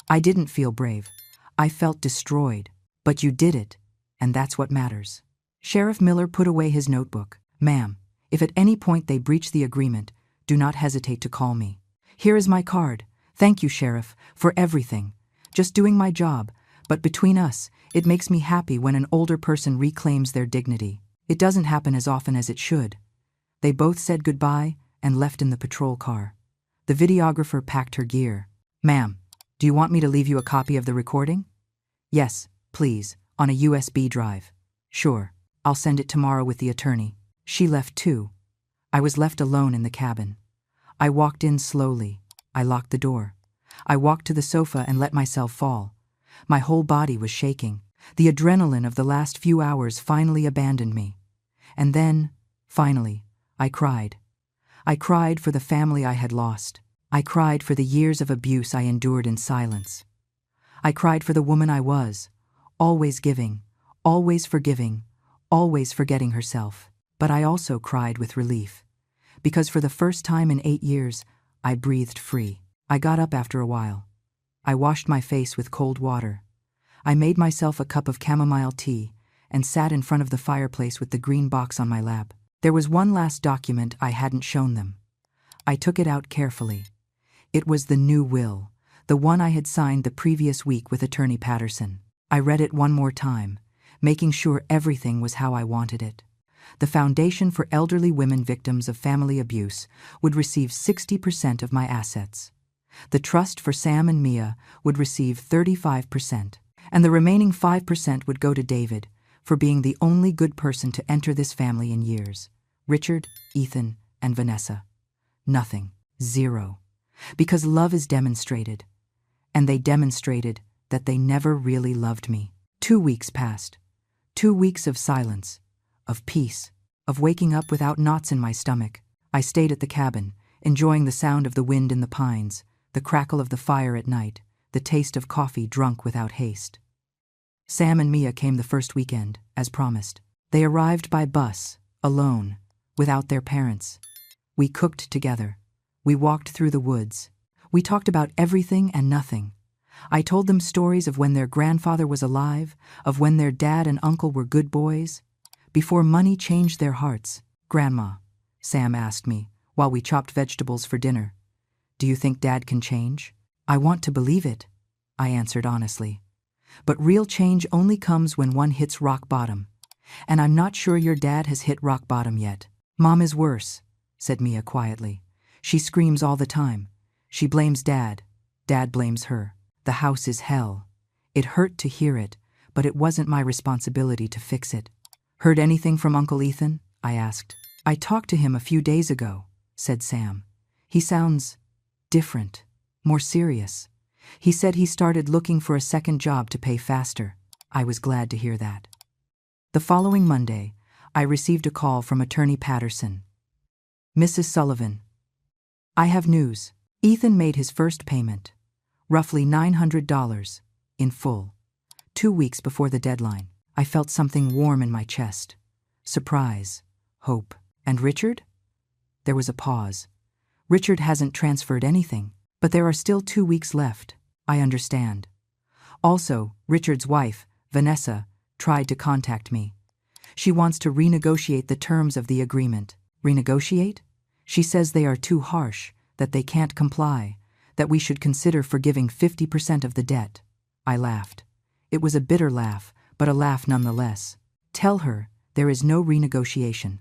I didn't feel brave. I felt destroyed. But you did it, and that's what matters. Sheriff Miller put away his notebook. Ma'am, if at any point they breach the agreement, do not hesitate to call me. Here is my card. Thank you, Sheriff, for everything. Just doing my job, but between us, it makes me happy when an older person reclaims their dignity. It doesn't happen as often as it should. They both said goodbye and left in the patrol car. The videographer packed her gear. Ma'am, do you want me to leave you a copy of the recording? Yes, please, on a USB drive. Sure, I'll send it tomorrow with the attorney. She left too. I was left alone in the cabin. I walked in slowly. I locked the door. I walked to the sofa and let myself fall. My whole body was shaking. The adrenaline of the last few hours finally abandoned me. And then, finally, I cried. I cried for the family I had lost. I cried for the years of abuse I endured in silence. I cried for the woman I was, always giving, always forgiving, always forgetting herself. But I also cried with relief, because for the first time in 8 years, I breathed free. I got up after a while. I washed my face with cold water. I made myself a cup of chamomile tea and sat in front of the fireplace with the green box on my lap. There was one last document I hadn't shown them. I took it out carefully. It was the new will, the one I had signed the previous week with Attorney Patterson. I read it one more time, making sure everything was how I wanted it. The Foundation for Elderly Women Victims of Family Abuse would receive 60% of my assets. The Trust for Sam and Mia would receive 35%, and the remaining 5% would go to David for being the only good person to enter this family in years. Richard, Ethan, and Vanessa. Nothing. Zero. Because love is demonstrated. And they demonstrated that they never really loved me. 2 weeks passed. 2 weeks of silence, of peace, of waking up without knots in my stomach. I stayed at the cabin, enjoying the sound of the wind in the pines, the crackle of the fire at night, the taste of coffee drunk without haste. Sam and Mia came the first weekend, as promised. They arrived by bus, alone, without their parents. We cooked together. We walked through the woods. We talked about everything and nothing. I told them stories of when their grandfather was alive, of when their dad and uncle were good boys, before money changed their hearts. Grandma, Sam asked me, while we chopped vegetables for dinner, do you think Dad can change? I want to believe it, I answered honestly. But real change only comes when one hits rock bottom. And I'm not sure your dad has hit rock bottom yet. Mom is worse, said Mia quietly. She screams all the time. She blames Dad. Dad blames her. The house is hell. It hurt to hear it, but it wasn't my responsibility to fix it. Heard anything from Uncle Ethan? I asked. I talked to him a few days ago, said Sam. He sounds different, more serious. He said he started looking for a second job to pay faster. I was glad to hear that. The following Monday, I received a call from Attorney Patterson. Mrs. Sullivan, I have news. Ethan made his first payment, roughly $900, in full. 2 weeks before the deadline, I felt something warm in my chest. Surprise, hope. And Richard? There was a pause. Richard hasn't transferred anything, but there are still 2 weeks left. I understand. Also, Richard's wife, Vanessa, tried to contact me. She wants to renegotiate the terms of the agreement. Renegotiate? She says they are too harsh, that they can't comply, that we should consider forgiving 50% of the debt. I laughed. It was a bitter laugh, but a laugh nonetheless. Tell her there is no renegotiation.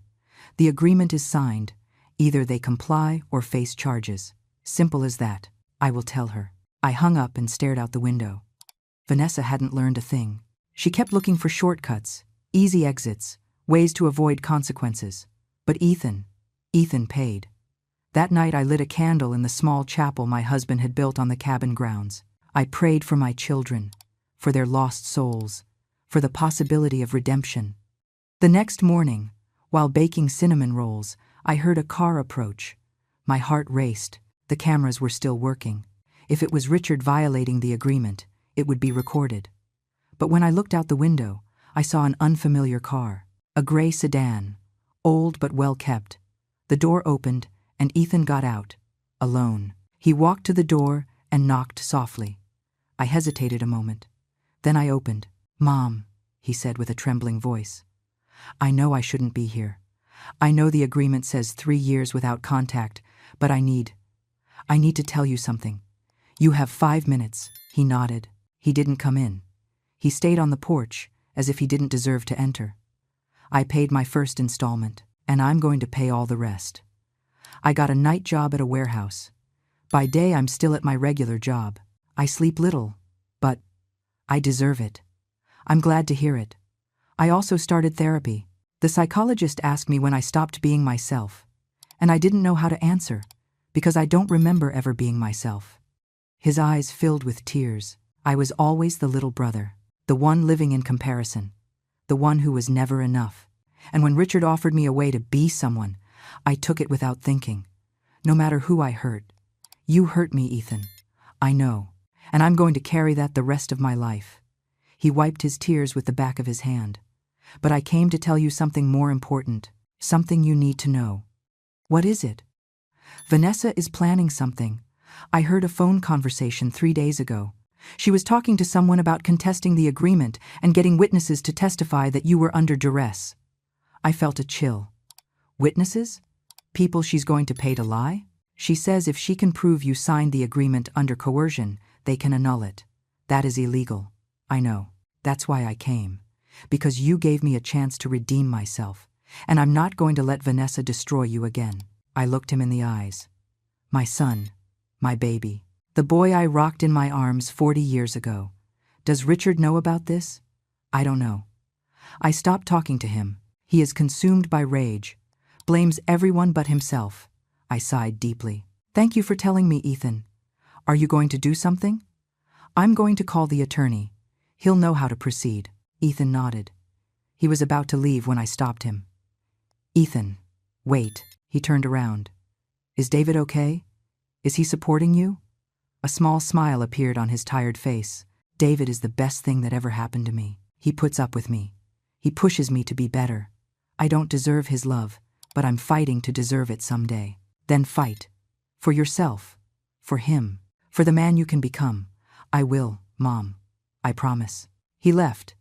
The agreement is signed. Either they comply or face charges. Simple as that. I will tell her. I hung up and stared out the window. Vanessa hadn't learned a thing. She kept looking for shortcuts, easy exits, ways to avoid consequences. But Ethan paid. That night I lit a candle in the small chapel my husband had built on the cabin grounds. I prayed for my children, for their lost souls, for the possibility of redemption. The next morning, while baking cinnamon rolls, I heard a car approach. My heart raced. The cameras were still working. If it was Richard violating the agreement, it would be recorded. But when I looked out the window, I saw an unfamiliar car, a gray sedan, old but well kept. The door opened, and Ethan got out, alone. He walked to the door and knocked softly. I hesitated a moment. Then I opened. "Mom," he said with a trembling voice. "I know I shouldn't be here. I know the agreement says 3 years without contact, but I need to tell you something. You have 5 minutes." He nodded. He didn't come in. He stayed on the porch, as if he didn't deserve to enter. "I paid my first installment, and I'm going to pay all the rest. I got a night job at a warehouse. By day I'm still at my regular job. I sleep little, but I deserve it. I'm glad to hear it. I also started therapy. The psychologist asked me when I stopped being myself, and I didn't know how to answer, because I don't remember ever being myself." His eyes filled with tears. I was always the little brother, the one living in comparison, the one who was never enough. And when Richard offered me a way to be someone, I took it without thinking. No matter who I hurt. You hurt me, Ethan. I know, and I'm going to carry that the rest of my life. He wiped his tears with the back of his hand. "But I came to tell you something more important, something you need to know." "What is it?" "Vanessa is planning something. I heard a phone conversation 3 days ago. She was talking to someone about contesting the agreement and getting witnesses to testify that you were under duress." I felt a chill. "Witnesses? People she's going to pay to lie?" "She says if she can prove you signed the agreement under coercion, they can annul it. That is illegal." "I know. That's why I came. Because you gave me a chance to redeem myself, and I'm not going to let Vanessa destroy you again." I looked him in the eyes. "My son, my baby, the boy I rocked in my arms 40 years ago. Does Richard know about this?" "I don't know." I stopped talking to him. He is consumed by rage, blames everyone but himself. I sighed deeply. "Thank you for telling me, Ethan. Are you going to do something?" "I'm going to call the attorney. He'll know how to proceed." Ethan nodded. He was about to leave when I stopped him. "Ethan, wait." He turned around. "Is David okay? Is he supporting you?" A small smile appeared on his tired face. "David is the best thing that ever happened to me. He puts up with me. He pushes me to be better. I don't deserve his love, but I'm fighting to deserve it someday." "Then fight. For yourself. For him. For the man you can become." "I will, Mom. I promise." He left.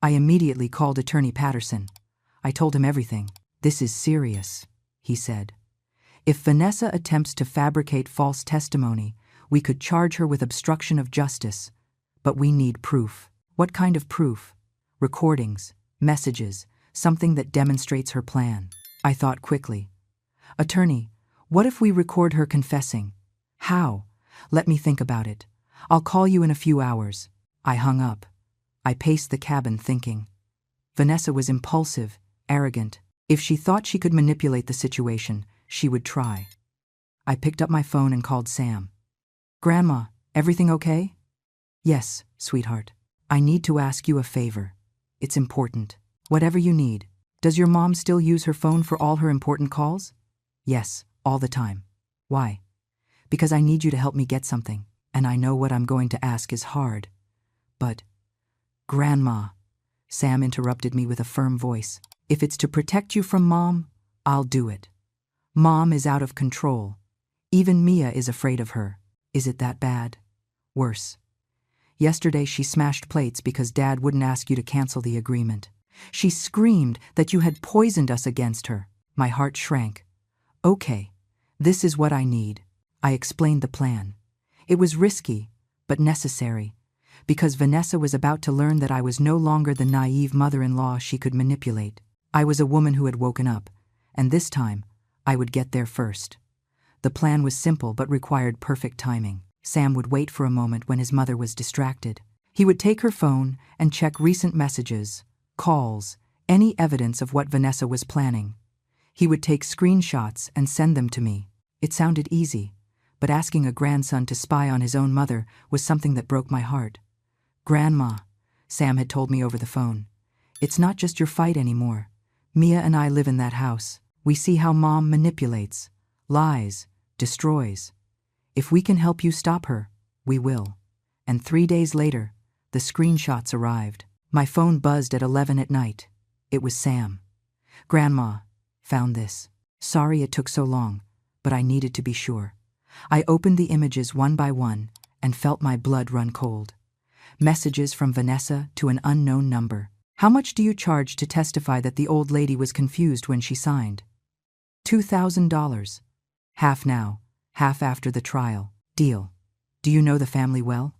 I immediately called Attorney Patterson. I told him everything. "This is serious," he said. "If Vanessa attempts to fabricate false testimony, we could charge her with obstruction of justice. But we need proof." "What kind of proof?" "Recordings, messages, something that demonstrates her plan." I thought quickly. "Attorney, what if we record her confessing?" "How?" "Let me think about it. I'll call you in a few hours." I hung up. I paced the cabin thinking. Vanessa was impulsive, arrogant. If she thought she could manipulate the situation, she would try. I picked up my phone and called Sam. "Grandma, everything okay?" "Yes, sweetheart. I need to ask you a favor. It's important." "Whatever you need." "Does your mom still use her phone for all her important calls?" "Yes, all the time." "Why?" "Because I need you to help me get something, and I know what I'm going to ask is hard. But..." "Grandma," Sam interrupted me with a firm voice. "If it's to protect you from Mom, I'll do it. Mom is out of control. Even Mia is afraid of her. Is it that bad? Worse. Yesterday she smashed plates because Dad wouldn't ask you to cancel the agreement. She screamed that you had poisoned us against her." My heart shrank. "Okay, This is what I need. I explained the plan. It was risky, but necessary, because Vanessa was about to learn that I was no longer the naive mother-in-law she could manipulate. I was a woman who had woken up, and this time, I would get there first. The plan was simple but required perfect timing. Sam would wait for a moment when his mother was distracted. He would take her phone and check recent messages, calls, any evidence of what Vanessa was planning. He would take screenshots and send them to me. It sounded easy, but asking a grandson to spy on his own mother was something that broke my heart. "Grandma," Sam had told me over the phone, "it's not just your fight anymore. Mia and I live in that house. We see how Mom manipulates, lies, destroys. If we can help you stop her, we will." And 3 days later, the screenshots arrived. My phone buzzed at 11 at night. It was Sam. "Grandma, found this. Sorry it took so long, but I needed to be sure." I opened the images one by one and felt my blood run cold. Messages from Vanessa to an unknown number. "How much do you charge to testify that the old lady was confused when she signed?" $2,000. "Half now, half after the trial. Deal. Do you know the family well?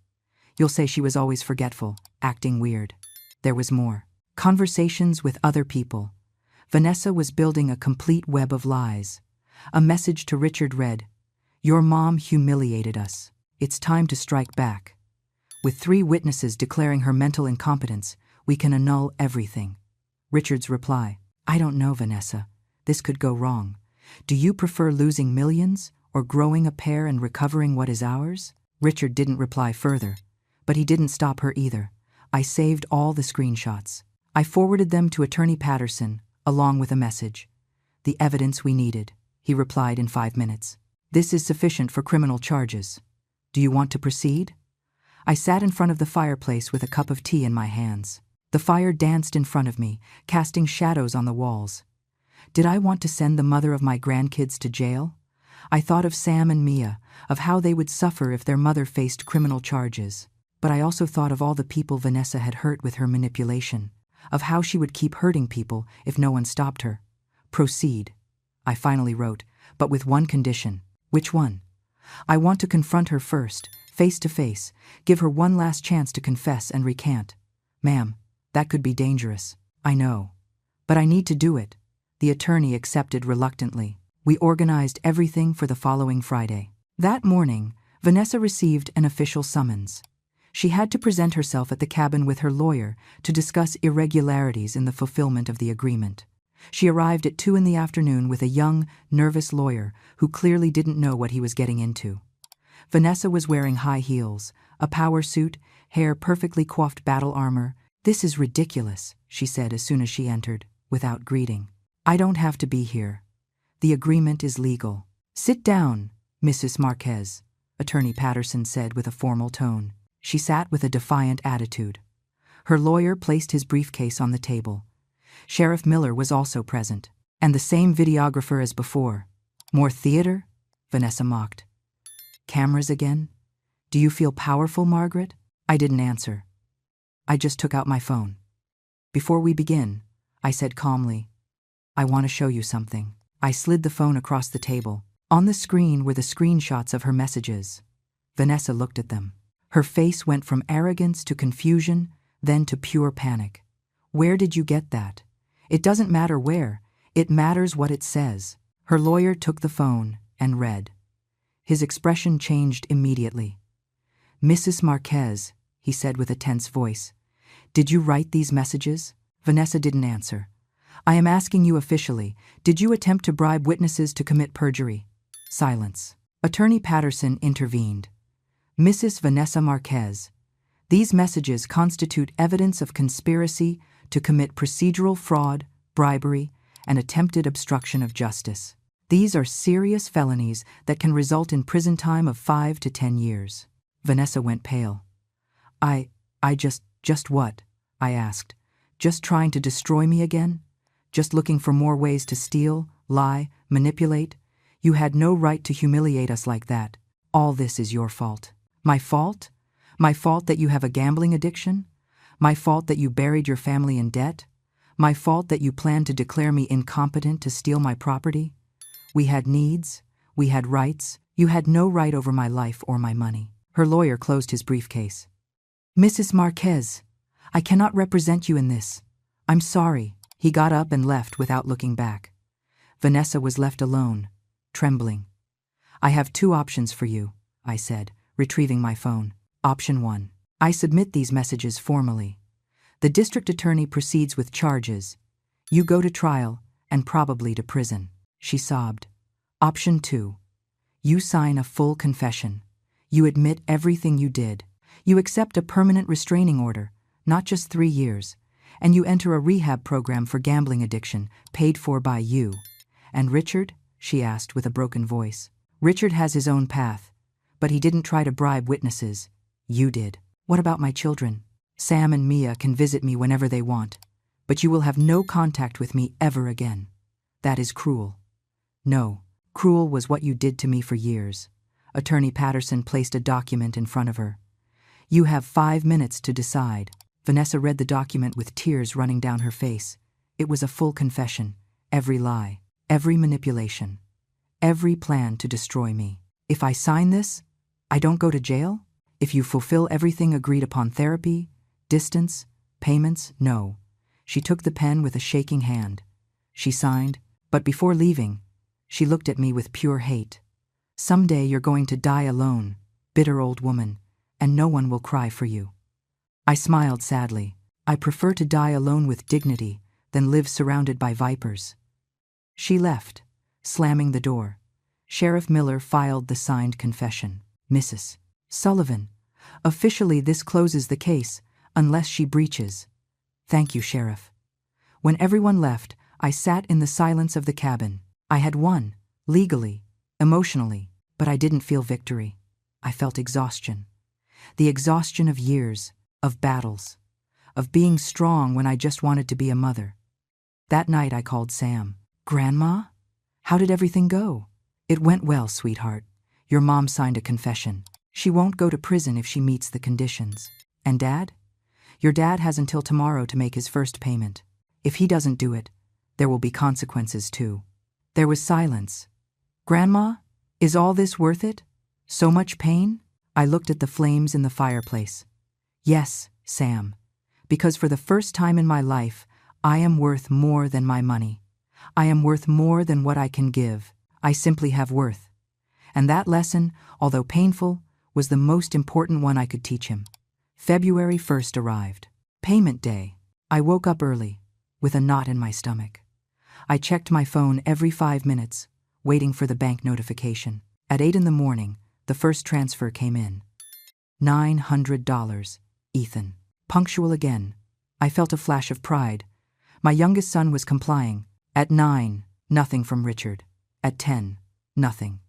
You'll say she was always forgetful, acting weird." There was more. Conversations with other people. Vanessa was building a complete web of lies. A message to Richard read, "Your mom humiliated us. It's time to strike back. With 3 witnesses declaring her mental incompetence, we can annul everything." Richard's reply, "I don't know, Vanessa. This could go wrong. Do you prefer losing millions or growing a pair and recovering what is ours?" Richard didn't reply further, but he didn't stop her either. I saved all the screenshots. I forwarded them to Attorney Patterson, along with a message. "The evidence we needed," he replied in 5 minutes. "This is sufficient for criminal charges. Do you want to proceed?" I sat in front of the fireplace with a cup of tea in my hands. The fire danced in front of me, casting shadows on the walls. Did I want to send the mother of my grandkids to jail? I thought of Sam and Mia, of how they would suffer if their mother faced criminal charges. But I also thought of all the people Vanessa had hurt with her manipulation, of how she would keep hurting people if no one stopped her. "Proceed," I finally wrote, but with one condition. "Which one?" "I want to confront her first, face to face, give her one last chance to confess and recant." "Ma'am, that could be dangerous." "I know. But I need to do it." The attorney accepted reluctantly. We organized everything for the following Friday. That morning, Vanessa received an official summons. She had to present herself at the cabin with her lawyer to discuss irregularities in the fulfillment of the agreement. She arrived at 2 in the afternoon with a young, nervous lawyer who clearly didn't know what he was getting into. Vanessa was wearing high heels, a power suit, hair perfectly coiffed battle armor. "This is ridiculous," she said as soon as she entered, without greeting. "I don't have to be here. The agreement is legal." "Sit down, Mrs. Marquez," Attorney Patterson said with a formal tone. She sat with a defiant attitude. Her lawyer placed his briefcase on the table. Sheriff Miller was also present, and the same videographer as before. "More theater?" Vanessa mocked. "Cameras again? Do you feel powerful, Margaret?" I didn't answer. I just took out my phone. "Before we begin," I said calmly, "I want to show you something." I slid the phone across the table. On the screen were the screenshots of her messages. Vanessa looked at them. Her face went from arrogance to confusion, then to pure panic. "Where did you get that?" "It doesn't matter where. It matters what it says." Her lawyer took the phone and read. His expression changed immediately. "Mrs. Marquez," he said with a tense voice, "did you write these messages?" Vanessa didn't answer. "I am asking you officially, did you attempt to bribe witnesses to commit perjury?" Silence. Attorney Patterson intervened. "Mrs. Vanessa Marquez, these messages constitute evidence of conspiracy to commit procedural fraud, bribery, and attempted obstruction of justice. These are serious felonies that can result in prison time of 5 to 10 years. Vanessa went pale. I just what?" I asked. "Just trying to destroy me again? Just looking for more ways to steal, lie, manipulate? You had no right to humiliate us like that. All this is your fault." "My fault? My fault that you have a gambling addiction? My fault that you buried your family in debt? My fault that you planned to declare me incompetent to steal my property? We had needs. We had rights. You had no right over my life or my money. Her lawyer closed his briefcase. Mrs. Marquez, I cannot represent you in this. I'm sorry. He got up and left without looking back. Vanessa was left alone, trembling. I have two options for you, I said, retrieving my phone. Option 1. I submit these messages formally. The district attorney proceeds with charges. You go to trial and probably to prison. She sobbed. Option 2. You sign a full confession. You admit everything you did. You accept a permanent restraining order, not just 3 years, and you enter a rehab program for gambling addiction, paid for by you. And Richard? She asked with a broken voice. Richard has his own path, but he didn't try to bribe witnesses. You did. What about my children? Sam and Mia can visit me whenever they want, but you will have no contact with me ever again. That is cruel. No, cruel was what you did to me for years. Attorney Patterson placed a document in front of her. You have 5 minutes to decide. Vanessa read the document with tears running down her face. It was a full confession. Every lie, every manipulation, every plan to destroy me. If I sign this, I don't go to jail? If you fulfill everything agreed upon, therapy, distance, payments, no. She took the pen with a shaking hand. She signed, but before leaving, she looked at me with pure hate. Someday you're going to die alone, bitter old woman, and no one will cry for you. I smiled sadly. I prefer to die alone with dignity than live surrounded by vipers. She left, slamming the door. Sheriff Miller filed the signed confession. Mrs. Sullivan, officially this closes the case, unless she breaches. Thank you, Sheriff. When everyone left, I sat in the silence of the cabin. I had won, legally, emotionally, but I didn't feel victory. I felt exhaustion. The exhaustion of years, of battles, of being strong when I just wanted to be a mother. That night I called Sam. Grandma? How did everything go? It went well, sweetheart. Your mom signed a confession. She won't go to prison if she meets the conditions. And Dad? Your dad has until tomorrow to make his first payment. If he doesn't do it, there will be consequences too. There was silence. Grandma, is all this worth it? So much pain? I looked at the flames in the fireplace. Yes, Sam, because for the first time in my life, I am worth more than my money. I am worth more than what I can give. I simply have worth. And that lesson, although painful, was the most important one I could teach him. February 1st arrived. Payment day. I woke up early, with a knot in my stomach. I checked my phone every 5 minutes, waiting for the bank notification. At 8 in the morning, the first transfer came in. $900, Ethan. Punctual again. I felt a flash of pride. My youngest son was complying. At 9, nothing from Richard. At 10, nothing.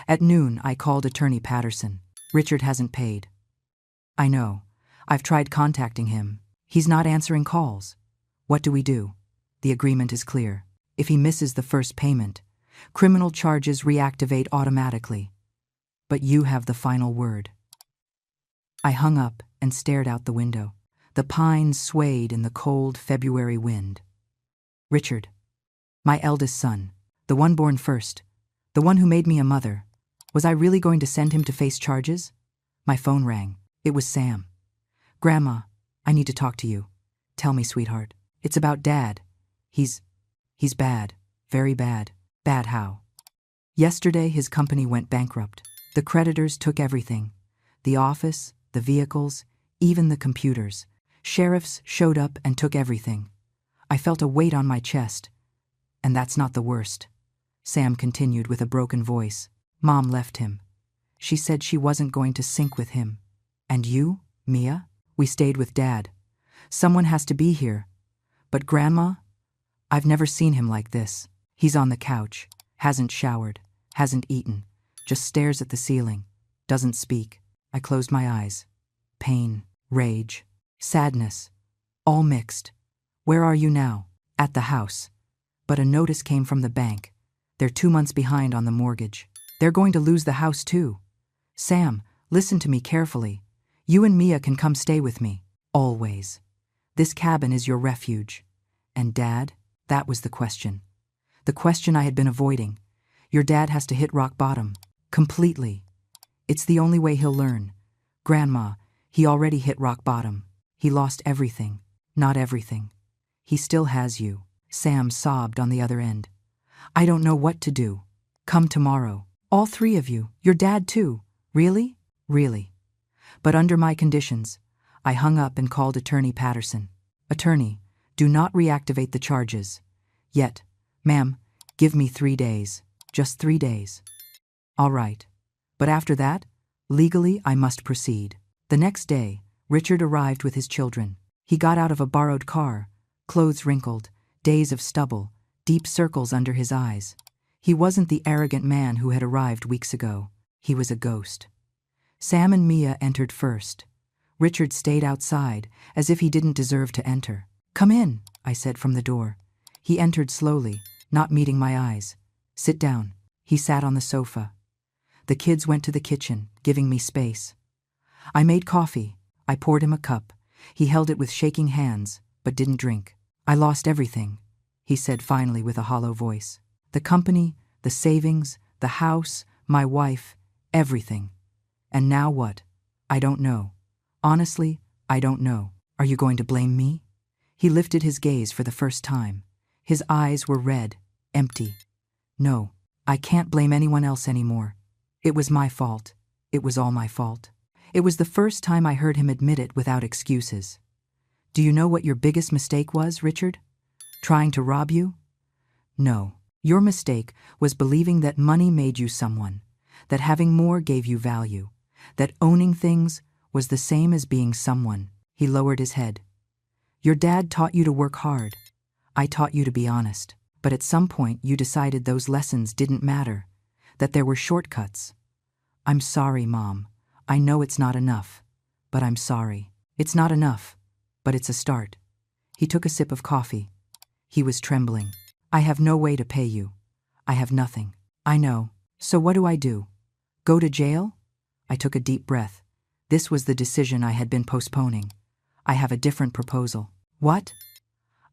At noon, I called Attorney Patterson. Richard hasn't paid. I know. I've tried contacting him. He's not answering calls. What do we do? The agreement is clear. If he misses the first payment, criminal charges reactivate automatically. But you have the final word. I hung up and stared out the window. The pines swayed in the cold February wind. Richard, my eldest son, the one born first, the one who made me a mother, was I really going to send him to face charges? My phone rang. It was Sam. Grandma, I need to talk to you. Tell me, sweetheart. It's about Dad. He's bad. Very bad. Bad how? Yesterday his company went bankrupt. The creditors took everything. The office, the vehicles, even the computers. Sheriffs showed up and took everything. I felt a weight on my chest. And that's not the worst. Sam continued with a broken voice. Mom left him. She said she wasn't going to sink with him. And you, Mia? We stayed with Dad. Someone has to be here. But Grandma? I've never seen him like this. He's on the couch, hasn't showered, hasn't eaten, just stares at the ceiling, doesn't speak. I closed my eyes. Pain, rage, sadness, all mixed. Where are you now? At the house. But a notice came from the bank. They're 2 months behind on the mortgage. They're going to lose the house too. Sam, listen to me carefully. You and Mia can come stay with me. Always. This cabin is your refuge. And Dad? That was the question. The question I had been avoiding. Your dad has to hit rock bottom. Completely. It's the only way he'll learn. Grandma, he already hit rock bottom. He lost everything. Not everything. He still has you. Sam sobbed on the other end. I don't know what to do. Come tomorrow. All three of you. Your dad too. Really? Really. But under my conditions. I hung up and called Attorney Patterson. Attorney, do not reactivate the charges. Yet. Ma'am, give me 3 days. Just 3 days. All right. But after that, legally I must proceed. The next day, Richard arrived with his children. He got out of a borrowed car, clothes wrinkled, days of stubble, deep circles under his eyes. He wasn't the arrogant man who had arrived weeks ago. He was a ghost. Sam and Mia entered first. Richard stayed outside, as if he didn't deserve to enter. Come in, I said from the door. He entered slowly, not meeting my eyes. Sit down. He sat on the sofa. The kids went to the kitchen, giving me space. I made coffee. I poured him a cup. He held it with shaking hands, but didn't drink. I lost everything, he said finally with a hollow voice. The company, the savings, the house, my wife, everything. And now what? I don't know. Honestly, I don't know. Are you going to blame me? He lifted his gaze for the first time. His eyes were red, empty. No, I can't blame anyone else anymore. It was my fault. It was all my fault. It was the first time I heard him admit it without excuses. Do you know what your biggest mistake was, Richard? Trying to rob you? No. Your mistake was believing that money made you someone, that having more gave you value, that owning things was the same as being someone. He lowered his head. Your dad taught you to work hard. I taught you to be honest. But at some point you decided those lessons didn't matter, that there were shortcuts. I'm sorry, Mom. I know it's not enough, but I'm sorry. It's not enough, but it's a start. He took a sip of coffee. He was trembling. I have no way to pay you. I have nothing. I know. So what do? Go to jail? I took a deep breath. This was the decision I had been postponing. I have a different proposal. What?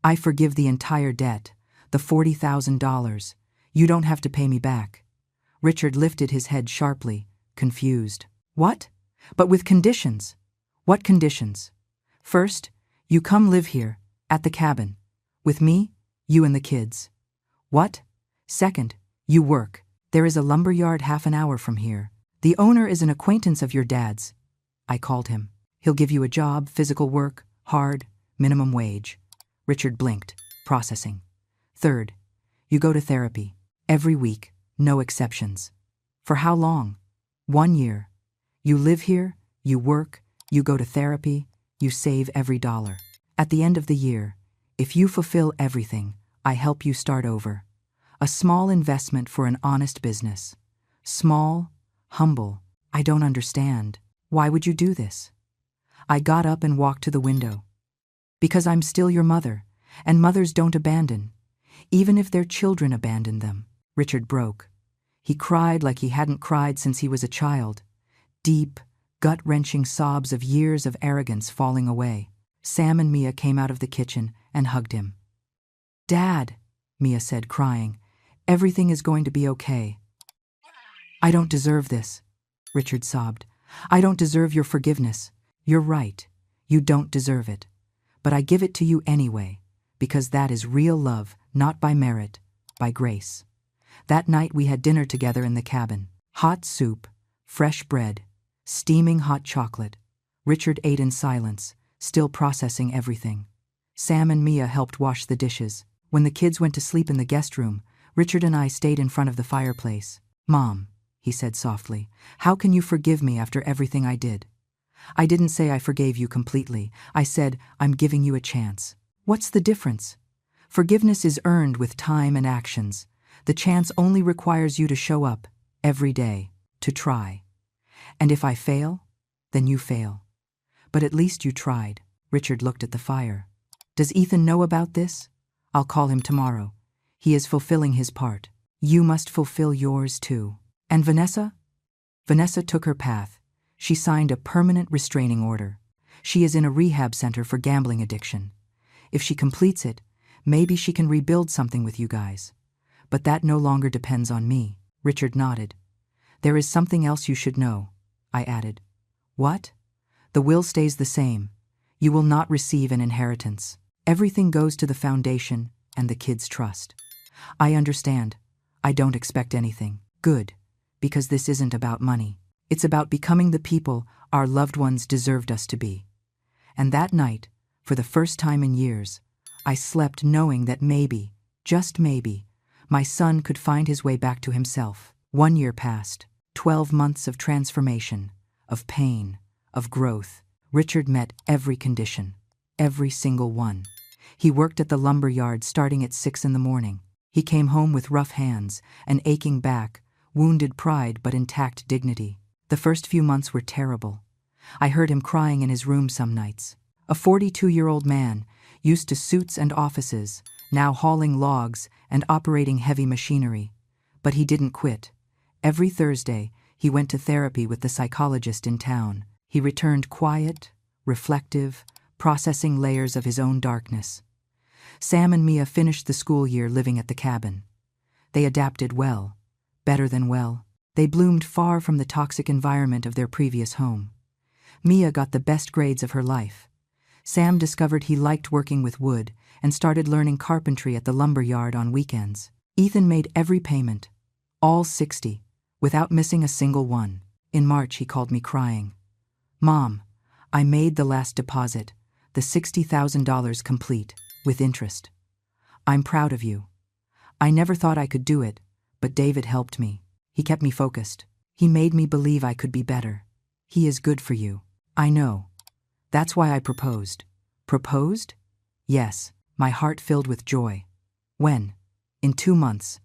I forgive the entire debt, the $40,000. You don't have to pay me back. Richard lifted his head sharply, confused. What? But with conditions. What conditions? First, you come live here, at the cabin. With me, you and the kids. What? Second, you work. There is a lumberyard half an hour from here. The owner is an acquaintance of your dad's. I called him. He'll give you a job, physical work, hard, minimum wage. Richard blinked, processing. Third, you go to therapy. Every week, no exceptions. For how long? 1 year. You live here, you work, you go to therapy, you save every dollar. At the end of the year, if you fulfill everything, I help you start over. A small investment for an honest business. Small, humble. I don't understand. Why would you do this? I got up and walked to the window. Because I'm still your mother, and mothers don't abandon, even if their children abandon them. Richard broke. He cried like he hadn't cried since he was a child. Deep, gut-wrenching sobs of years of arrogance falling away. Sam and Mia came out of the kitchen and hugged him. Dad, Mia said, crying, everything is going to be okay. I don't deserve this, Richard sobbed. I don't deserve your forgiveness. You're right. You don't deserve it. But I give it to you anyway, because that is real love, not by merit, by grace. That night we had dinner together in the cabin. Hot soup, fresh bread, steaming hot chocolate. Richard ate in silence, still processing everything. Sam and Mia helped wash the dishes. When the kids went to sleep in the guest room, Richard and I stayed in front of the fireplace. Mom, he said softly, how can you forgive me after everything I did? I didn't say I forgave you completely. I said, I'm giving you a chance. What's the difference? Forgiveness is earned with time and actions. The chance only requires you to show up, every day, to try. And if I fail, then you fail. But at least you tried. Richard looked at the fire. Does Ethan know about this? I'll call him tomorrow. He is fulfilling his part. You must fulfill yours too. And Vanessa? Vanessa took her path. She signed a permanent restraining order. She is in a rehab center for gambling addiction. If she completes it, maybe she can rebuild something with you guys. But that no longer depends on me. Richard nodded. There is something else you should know, I added. What? The will stays the same. You will not receive an inheritance. Everything goes to the foundation and the kids' trust. I understand. I don't expect anything. Good, because this isn't about money. It's about becoming the people our loved ones deserved us to be. And that night, for the first time in years, I slept knowing that maybe, just maybe, my son could find his way back to himself. 1 year passed, 12 months of transformation, of pain, of growth. Richard met every condition, every single one. He worked at the lumber yard starting at 6 in the morning. He came home with rough hands, an aching back, wounded pride but intact dignity. The first few months were terrible. I heard him crying in his room some nights. A 42-year-old man, used to suits and offices, now hauling logs and operating heavy machinery. But he didn't quit. Every Thursday, he went to therapy with the psychologist in town. He returned quiet, reflective, processing layers of his own darkness. Sam and Mia finished the school year living at the cabin. They adapted well, better than well. They bloomed far from the toxic environment of their previous home. Mia got the best grades of her life. Sam discovered he liked working with wood and started learning carpentry at the lumber yard on weekends. Ethan made every payment, all 60, without missing a single one. In March, he called me crying. Mom, I made the last deposit, the $60,000 complete, with interest. I'm proud of you. I never thought I could do it, but David helped me. He kept me focused. He made me believe I could be better. He is good for you. I know. That's why I proposed. Proposed? Yes, my heart filled with joy. When? In 2 months.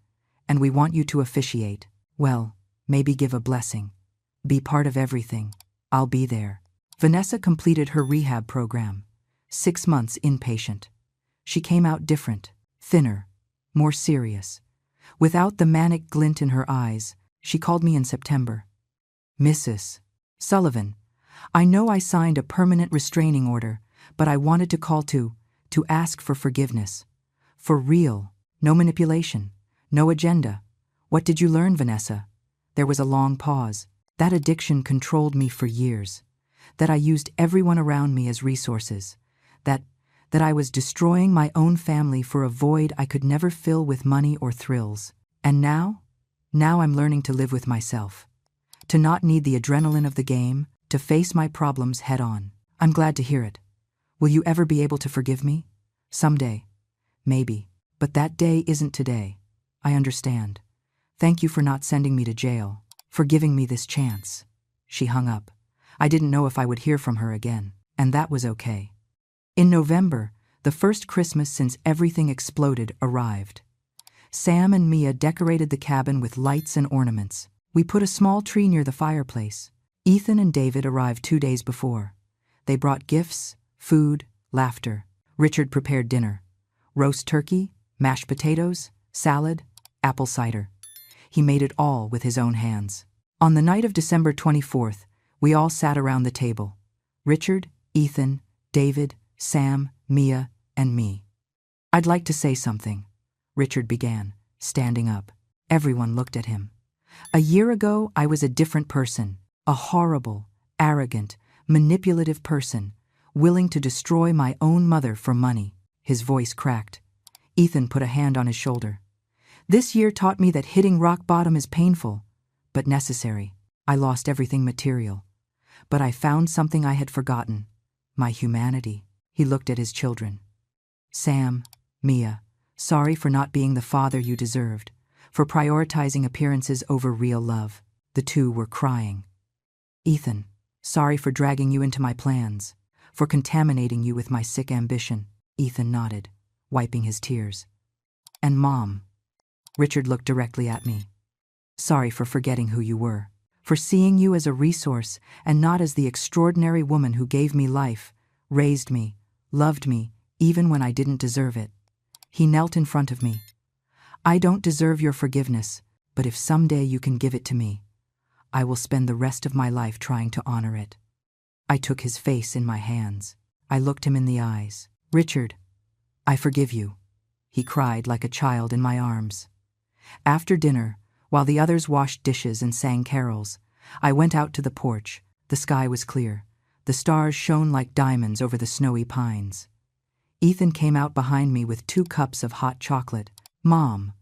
And we want you to officiate. Well, maybe give a blessing. Be part of everything. I'll be there. Vanessa completed her rehab program. 6 months inpatient. She came out different, thinner, more serious. Without the manic glint in her eyes, she called me in September. Mrs. Sullivan, I know I signed a permanent restraining order, but I wanted to call to ask for forgiveness. For real, no manipulation, no agenda. What did you learn, Vanessa? There was a long pause. That addiction controlled me for years. That I used everyone around me as resources. That I was destroying my own family for a void I could never fill with money or thrills. And now? Now I'm learning to live with myself. To not need the adrenaline of the game, to face my problems head on. I'm glad to hear it. Will you ever be able to forgive me? Someday. Maybe. But that day isn't today. I understand. Thank you for not sending me to jail, for giving me this chance. She hung up. I didn't know if I would hear from her again, and that was okay. In November, the first Christmas since everything exploded arrived. Sam and Mia decorated the cabin with lights and ornaments. We put a small tree near the fireplace. Ethan and David arrived 2 days before. They brought gifts, food, laughter. Richard prepared dinner. Roast turkey, mashed potatoes, salad, apple cider. He made it all with his own hands. On the night of December 24th, we all sat around the table. Richard, Ethan, David, Sam, Mia, and me. I'd like to say something, Richard began, standing up. Everyone looked at him. A year ago, I was a different person, a horrible, arrogant, manipulative person, willing to destroy my own mother for money. His voice cracked. Ethan put a hand on his shoulder. This year taught me that hitting rock bottom is painful, but necessary. I lost everything material. But I found something I had forgotten, my humanity. He looked at his children. Sam, Mia, sorry for not being the father you deserved, for prioritizing appearances over real love. The two were crying. Ethan, sorry for dragging you into my plans, for contaminating you with my sick ambition. Ethan nodded, wiping his tears. And Mom. Richard looked directly at me. Sorry for forgetting who you were, for seeing you as a resource and not as the extraordinary woman who gave me life, raised me, loved me, even when I didn't deserve it. He knelt in front of me. I don't deserve your forgiveness, but if someday you can give it to me, I will spend the rest of my life trying to honor it. I took his face in my hands. I looked him in the eyes. Richard, I forgive you, he cried like a child in my arms. After dinner, While the others washed dishes and sang carols, I went out to the porch. The sky was clear. The stars shone like diamonds over the snowy pines. Ethan came out behind me with 2 cups of hot chocolate. "Mom,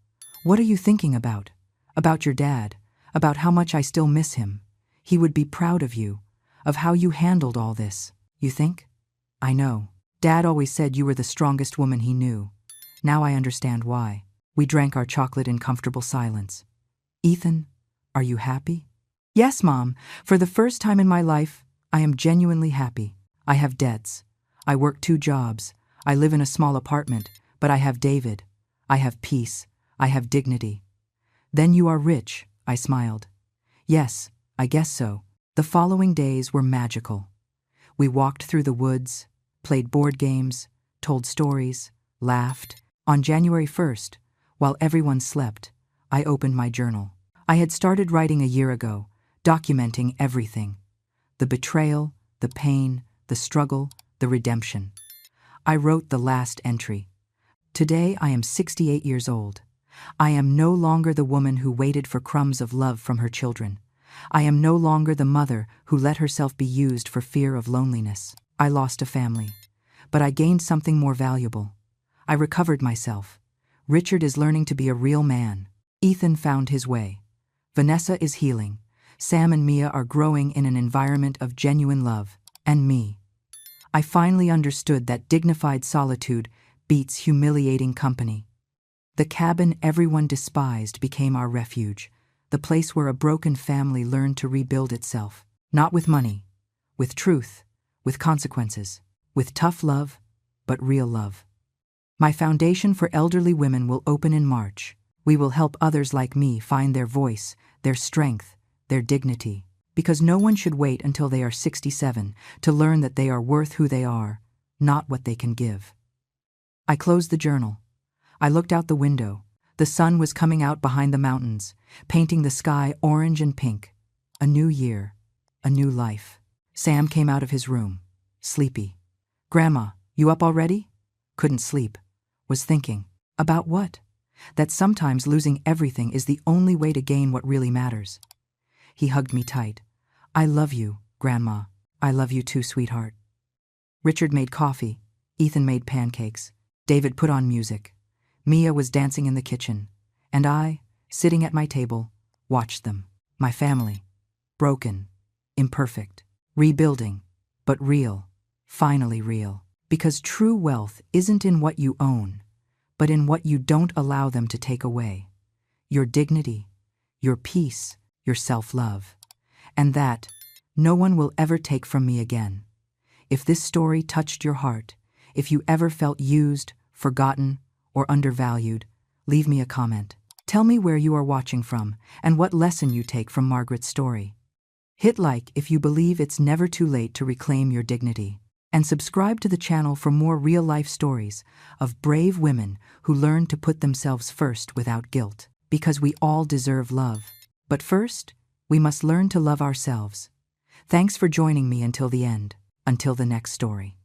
what are you thinking about? About your dad, about how much I still miss him. He would be proud of you, of how you handled all this. You think?" "I know. Dad always said you were the strongest woman he knew. Now I understand why." We drank our chocolate in comfortable silence. "Ethan, are you happy?" "Yes, Mom. For the first time in my life, I am genuinely happy. I have debts. I work 2 jobs. I live in a small apartment, but I have David. I have peace. I have dignity." "Then you are rich," I smiled. "Yes, I guess so." The following days were magical. We walked through the woods, played board games, told stories, laughed. On January 1st, while everyone slept, I opened my journal. I had started writing a year ago, documenting everything. The betrayal, the pain, the struggle, the redemption. I wrote the last entry. "Today I am 68 years old. I am no longer the woman who waited for crumbs of love from her children. I am no longer the mother who let herself be used for fear of loneliness. I lost a family, but I gained something more valuable. I recovered myself. Richard is learning to be a real man. Ethan found his way. Vanessa is healing. Sam and Mia are growing in an environment of genuine love. And me. I finally understood that dignified solitude beats humiliating company. The cabin everyone despised became our refuge, the place where a broken family learned to rebuild itself. Not with money, with truth, with consequences, with tough love, but real love. My foundation for elderly women will open in March. We will help others like me find their voice, their strength, their dignity. Because no one should wait until they are 67 to learn that they are worth who they are, not what they can give. I closed the journal. I looked out the window. The sun was coming out behind the mountains, painting the sky orange and pink. A new year, a new life. Sam came out of his room, sleepy. "Grandma, you up already?" Couldn't sleep. Was thinking. About what? That sometimes losing everything is the only way to gain what really matters. He hugged me tight. "I love you, Grandma. I love you too, sweetheart." Richard made coffee. Ethan made pancakes. David put on music. Mia was dancing in the kitchen. And I, sitting at my table, watched them. My family. Broken. Imperfect. Rebuilding. But real. Finally real. Because true wealth isn't in what you own, but in what you don't allow them to take away. Your dignity. Your peace. Your self-love. And that no one will ever take from me again. If this story touched your heart, if you ever felt used, forgotten, or undervalued, leave me a comment. Tell me where you are watching from and what lesson you take from Margaret's story. Hit like if you believe it's never too late to reclaim your dignity. And subscribe to the channel for more real-life stories of brave women who learn to put themselves first without guilt. Because we all deserve love. But first, we must learn to love ourselves. Thanks for joining me until the end, until the next story.